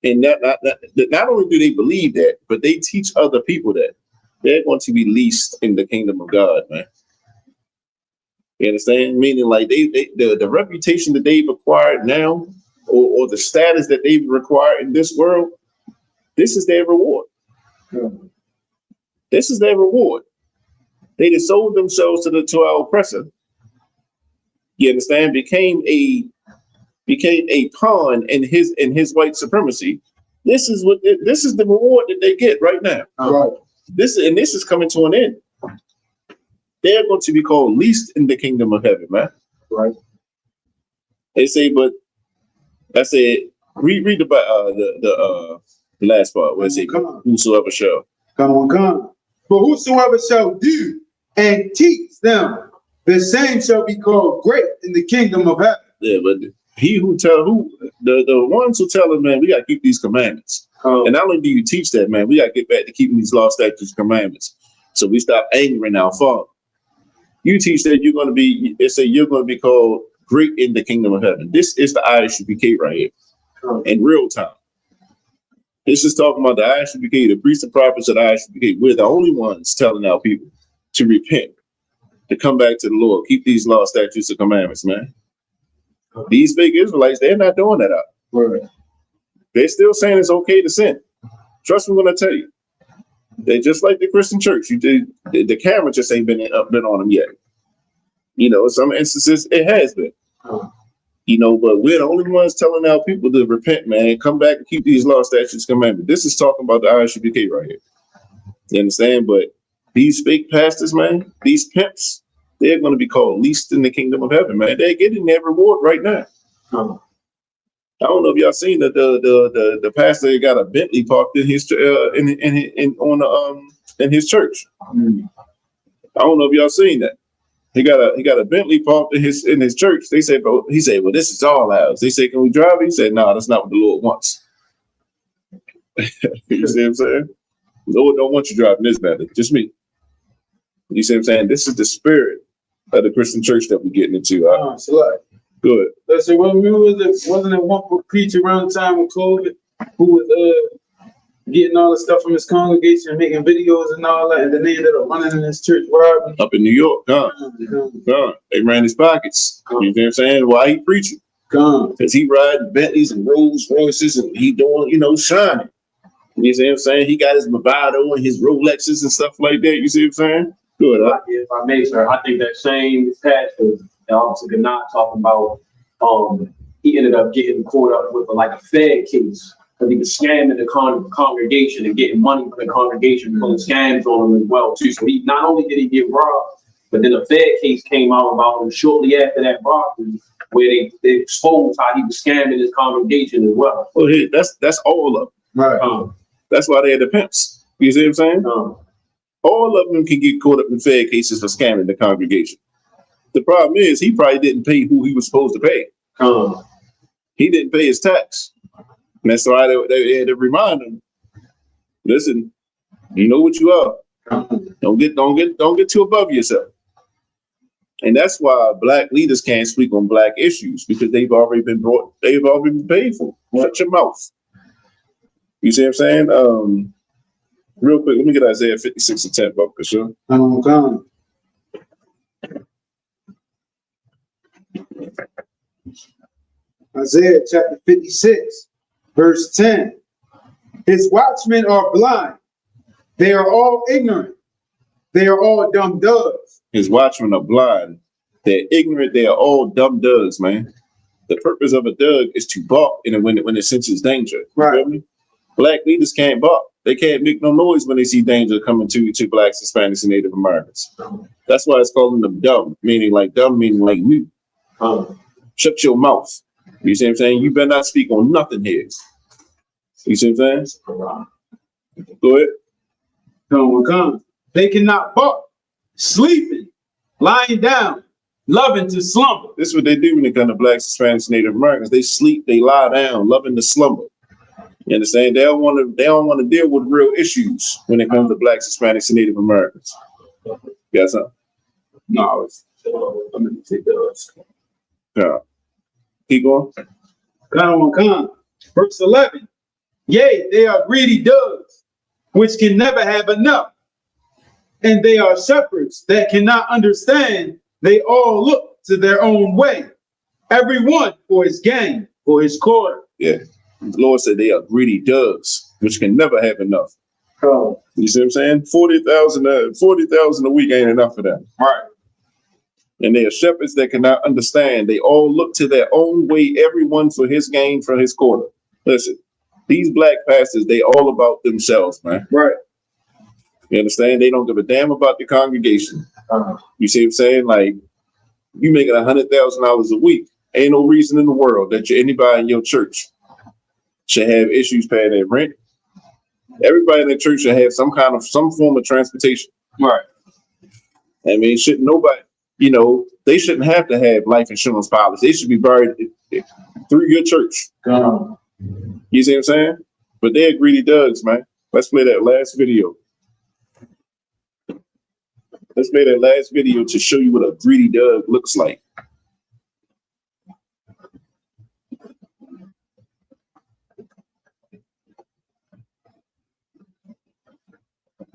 And not only do they believe that, but they teach other people that they're going to be least in the kingdom of God, man. You understand? Meaning like the reputation that they've acquired now, or the status that they've acquired in this world, this is their reward. This is their reward. They just sold themselves to our oppressor. You understand? Became a pawn in his white supremacy. This is the reward that they get right now. Right. This is coming to an end. They're going to be called least in the kingdom of heaven, man. Right. They say, but I said, read the last part where it say, whosoever shall. Come on. But whosoever shall do and teach them, the same shall be called great in the kingdom of heaven. Yeah, but the ones who tell them, man, we got to keep these commandments. And not only do you teach that, man, we got to get back to keeping these law, statutes, commandments. So we stop angering our Father. You teach that you're going to be called great in the kingdom of heaven. This is the ISUPK right here in real time. This is talking about the ISUPK, the priests and prophets of the ISUPK. We're the only ones telling our people to repent, to come back to the Lord, keep these law, statutes, and commandments, man. These big Israelites, they're not doing that out. Right. They're still saying it's okay to sin. Trust me when I tell you. They just like the Christian church. The camera just ain't been on them yet. You know, in some instances it has been. You know, but we're the only ones telling our people to repent, man, come back and keep these law, statutes, commandments. This is talking about the ISUPK right here. You understand? But these fake pastors, man, these pimps, they're going to be called least in the kingdom of heaven, man. They're getting their reward right now. I don't know if y'all seen that the pastor got a Bentley parked in his in his church. I don't know if y'all seen that. He got a Bentley parked in his church. They said, well, he said, well, this is all ours. They said, can we drive it? He said, no, that's not what the Lord wants. You see what I'm saying? The Lord don't want you driving this Bentley, just me. You see what I'm saying? This is the spirit of the Christian church that we're getting into. Good. Let's say, wasn't it one preacher around the time of COVID who was getting all the stuff from his congregation, making videos and all that, and then they ended up running in his church robbing? Up in New York, they ran his pockets. You know what I'm saying? Why he preaching? Because he riding Bentleys and Rolls Royces and he doing, shining. You see what I'm saying? He got his Movado and his Rolexes and stuff like that. You see what I'm saying? Good. If I may, sir, I think that same pastor, Officer Gannat, talking about he ended up getting caught up with a Fed case because he was scamming the congregation and getting money from the congregation, pulling scams on him as well too. So he not only did he get robbed, but then a Fed case came out about him shortly after that robbery, where they exposed how he was scamming his congregation as well. Well, that's all of them. Right. That's why they're the pimps. You see what I'm saying? All of them can get caught up in Fed cases for scamming the congregation. The problem is he probably didn't pay who he was supposed to pay. He didn't pay his tax. And that's why they had to remind him, listen, you know what you are. Don't get too above yourself. And that's why black leaders can't speak on black issues, because they've already been paid for. Shut your mouth. You see what I'm saying? Real quick, let me get Isaiah 56:10, for sure. Isaiah chapter 56, verse 10. His watchmen are blind. They are all ignorant. They are all dumb doves. His watchmen are blind. They're ignorant. They are all dumb doves, man. The purpose of a dove is to bark when it senses danger. Right. You feel me? Black leaders can't bark. They can't make no noise when they see danger coming to blacks, Hispanics, and Native Americans. That's why it's calling them dumb, meaning like mute. Shut your mouth. You see what I'm saying? You better not speak on nothing here. You see what I'm saying? Go ahead. Come. They cannot bark, sleeping, lying down, loving to slumber. This is what they do when it comes to blacks, Hispanics, Native Americans. They sleep, they lie down, loving to slumber. You understand? They don't want to deal with real issues when it comes to blacks, Hispanics, and Native Americans. You got something? No, I'm gonna take those. Yeah. Keep going. Come. Verse 11. Yea, they are greedy doves, which can never have enough. And they are shepherds that cannot understand. They all look to their own way, every one for his gain, for his quarter. Yeah. The Lord said they are greedy doves, which can never have enough. Oh. You see what I'm saying? 40,000 a week ain't enough for them. Right. And they are shepherds that cannot understand. They all look to their own way, everyone for his gain, for his quarter. Listen, these black pastors, they all about themselves, man. Right. You understand? They don't give a damn about the congregation. You see what I'm saying? Like, you making $100,000 a week. Ain't no reason in the world that anybody in your church should have issues paying their rent. Everybody in the church should have some form of transportation. Right. I mean, shouldn't nobody, they shouldn't have to have life insurance policy. They should be buried through your church. You see what I'm saying? But they're greedy dogs, man. Let's play that last video. Let's play that last video to show you what a greedy dog looks like.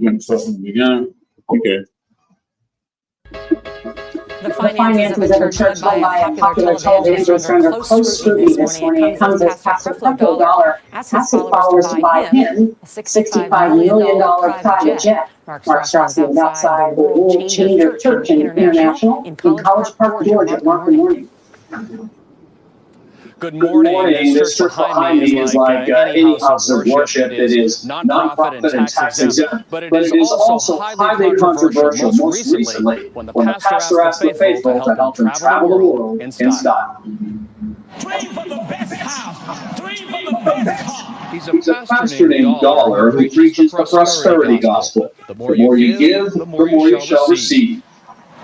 You want to start from the beginning? Okay. The finances of a church led by a popular televangelist are under close scrutiny this morning. It comes as Pastor Creflo Dollar asks his followers to buy him a $65 million private jet. Mark Strauss is outside the World Changer Church International in College Park, Georgia. Mark, good morning. Good morning. This church behind me is like any house of worship. It is nonprofit and tax exempt, but it is also highly controversial, most recently when the pastor asked the faithful to help them travel the world in style. Dream for the best house. Dream for the best car. He's a pastor named Dollar who preaches the prosperity gospel. The more you give, the more you shall receive.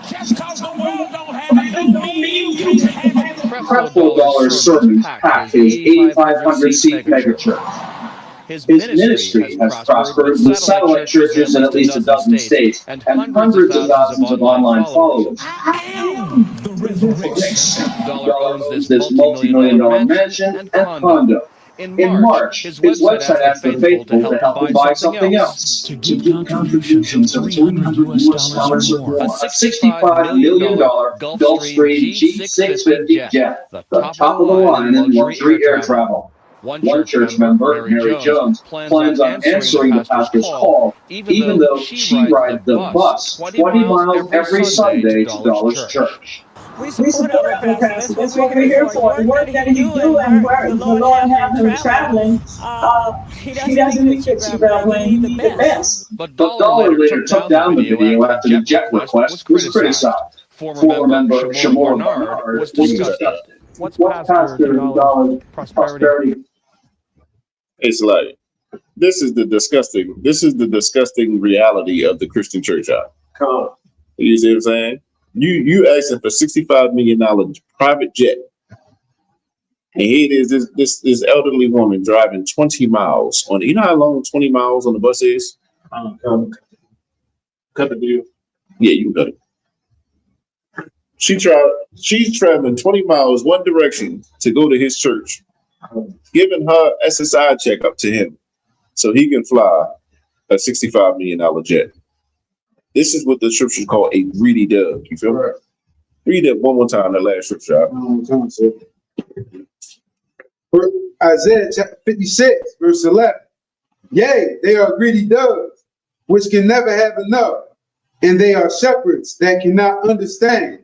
Just cause the world don't have it, don't mean you can't have it. Creflo Dollar's sermons pack his 8,500-seat megachurch. His ministry has prospered with satellite churches in at least a dozen states and hundreds of thousands of online followers. I am the resurrection. Dollar owns this multi-million-dollar mansion and condo. In March, his website asked the faithful to help him buy something else. To give contributions of $300 or more. A $65 million Gulfstream G650 jet, the top of the line in luxury air travel. One church member, Mary Jones, plans on answering the pastor's call, even though she rides the bus 20 miles every Sunday to Dollar's church. We support our pastor. That's what we're here for. The work that he's doing, where the Lord have him traveling, he doesn't need to travel. He needs the best. But Dollar later took down the video after the jet request was criticized. Former member Shamor Bernard was disgusted. What's Pastor Dollar's prosperity? It's like, this is the disgusting reality of the Christian church out. You see what I'm saying? You asking for $65 million private jet. And here it is, this elderly woman driving 20 miles on, you know how long 20 miles on the bus is? Cut the video. Yeah, you can cut it. She's traveling 20 miles one direction to go to his church, giving her SSI checkup to him so he can fly a $65 million jet. This is what the scriptures call a greedy dove. You feel me? Right. Read that one more time, that last scripture. Isaiah chapter 56, verse 11. Yea, they are greedy doves, which can never have enough, and they are shepherds that cannot understand.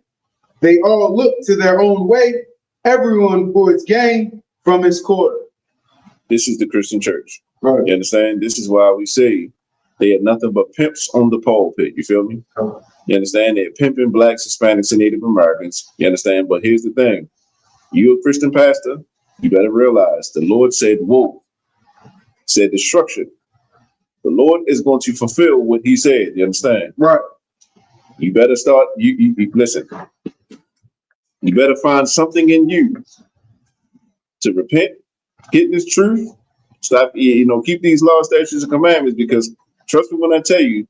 They all look to their own way, everyone for its gain from his quarter. This is the Christian church. Right. You understand? This is why we say they are nothing but pimps on the pulpit. You feel me? You understand? They're pimping blacks, Hispanics, and Native Americans. You understand? But here's the thing. You a Christian pastor, you better realize the Lord said woe, said destruction. The Lord is going to fulfill what he said. You understand? Right. You better start, you listen. You better find something in you to repent, get this truth, stop, keep these laws, statutes, and commandments, because trust me when I tell you,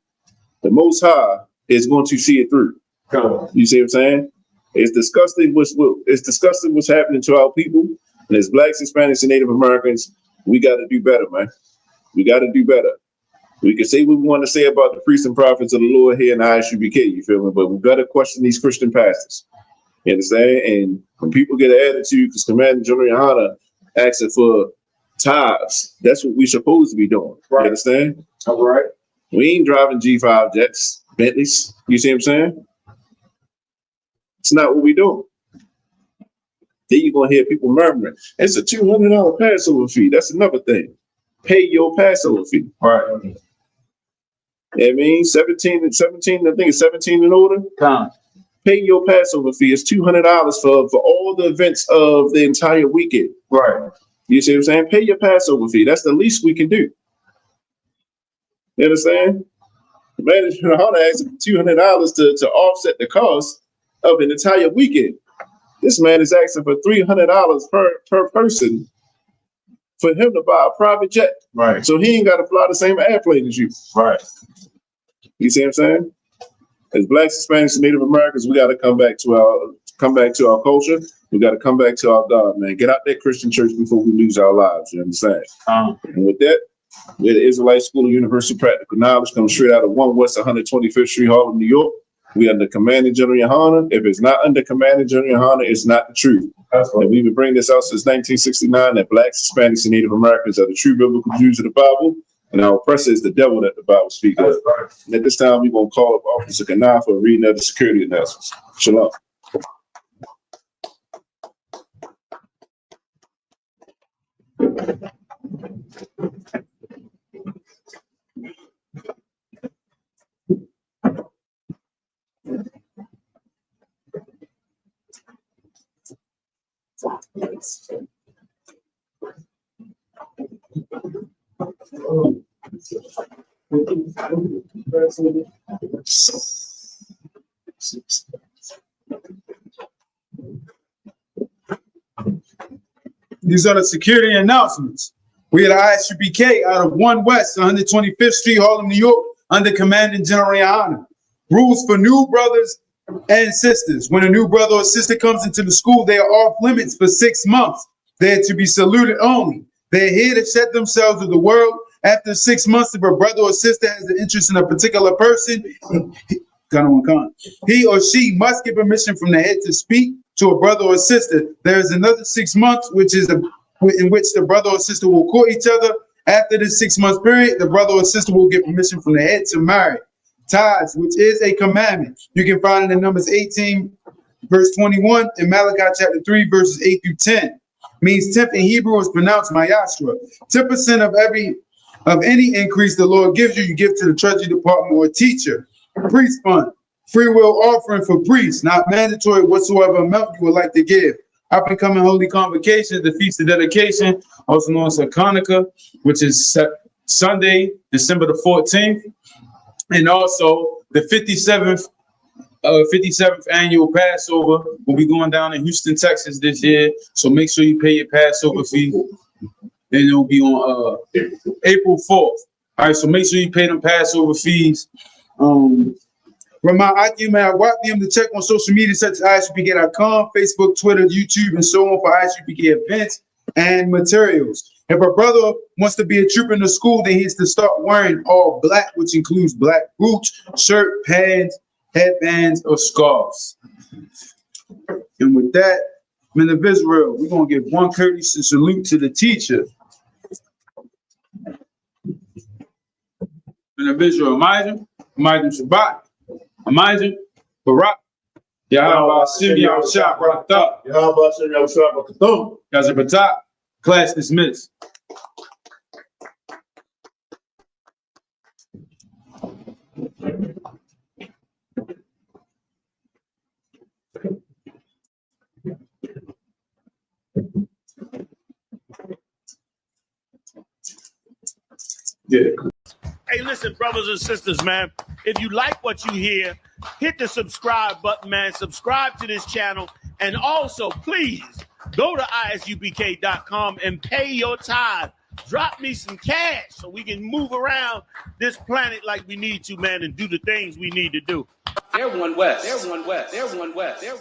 the Most High is going to see it through. You see what I'm saying? It's disgusting what's happening to our people. And as blacks, Hispanics, and Native Americans, we got to do better, man. We got to do better. We can say what we want to say about the priests and prophets of the Lord here in the ISUBK, you feel me? But we got to question these Christian pastors. You understand? And when people get an attitude, because Commander General Yohana asking for tithes, that's what we're supposed to be doing. Right. You understand? All right. We ain't driving G5 jets, Bentleys. You see what I'm saying? It's not what we doing. Then you're going to hear people murmuring, it's a $200 Passover fee. That's another thing. Pay your Passover fee. Right. I mean, 17, I think it's 17 and older. Pay your Passover fee. It's $200 for all the events of the entire weekend. Right. You see what I'm saying? Pay your Passover fee. That's the least we can do. You understand? The manager asked $200 to offset the cost of an entire weekend. This man is asking for $300 per person for him to buy a private jet. Right. So he ain't got to fly the same airplane as you. Right. You see what I'm saying? As blacks, Hispanics, and Native Americans, we got to come back to our culture. We got to come back to our God, man. Get out that Christian church before we lose our lives. You understand? And with that, we're the Israelite School of Universal Practical Knowledge, coming straight out of 1 West 125th Street, Harlem, New York. We under Commander General Yohana. If it's not under Commander General Yohana, it's not the truth. And we've been bringing this out since 1969 that blacks, Hispanics, and Native Americans are the true biblical Jews of the Bible, and our oppressor is the devil that the Bible speaks of. And at this time, we're going to call up Officer Kanaf for reading of the security announcements. Shalom. These are the security announcements. We at ISUBK out of 1 West 125th Street, Harlem, New York, under Commanding General Yohana. Rules for new brothers and sisters. When a new brother or sister comes into the school, they are off limits for 6 months. They are to be saluted only. They are here to shed themselves with the world. After 6 months, if a brother or sister has an interest in a particular person, he or she must get permission from the head to speak to a brother or sister. There is another 6 months, in which the brother or sister will court each other. After this 6 month period, the brother or sister will get permission from the head to marry. Tithes, which is a commandment. You can find it in Numbers 18, verse 21, and Malachi chapter 3, verses 8 through 10. Means 10th in Hebrew is pronounced Mayashra. 10% of any increase the Lord gives you, you give to the treasury department or teacher. Priest fund, free will offering for priests, not mandatory whatsoever amount you would like to give. Up and coming holy convocation, the feast of dedication, also known as Hanukkah, which is Sunday, December the 14th, and also the 57th annual Passover will be going down in Houston, Texas this year. So make sure you pay your Passover fee. And it will be on April 4th. All right, so make sure you pay them Passover fees. Remind IQMAD to check on social media such as ISUPK.com, Facebook, Twitter, YouTube, and so on for ISUPK events and materials. If a brother wants to be a trooper in the school, then he has to start wearing all black, which includes black boots, shirt, pants, headbands, or scarves. And with that, men of Israel, we're going to give one courteous salute to the teacher. Men of Israel, Amazing Shabbat, Amazing Barak, Yahweh Sim Yahushua Barakatah, Yahweh Sim Yahushua Barakatah, Yazabata, class dismissed. Yeah. Hey, listen, brothers and sisters, man. If you like what you hear, hit the subscribe button, man. Subscribe to this channel. And also, please, go to ISUBK.com and pay your tithe. Drop me some cash so we can move around this planet like we need to, man, and do the things we need to do. They're one west. They're one west. They're one west. They're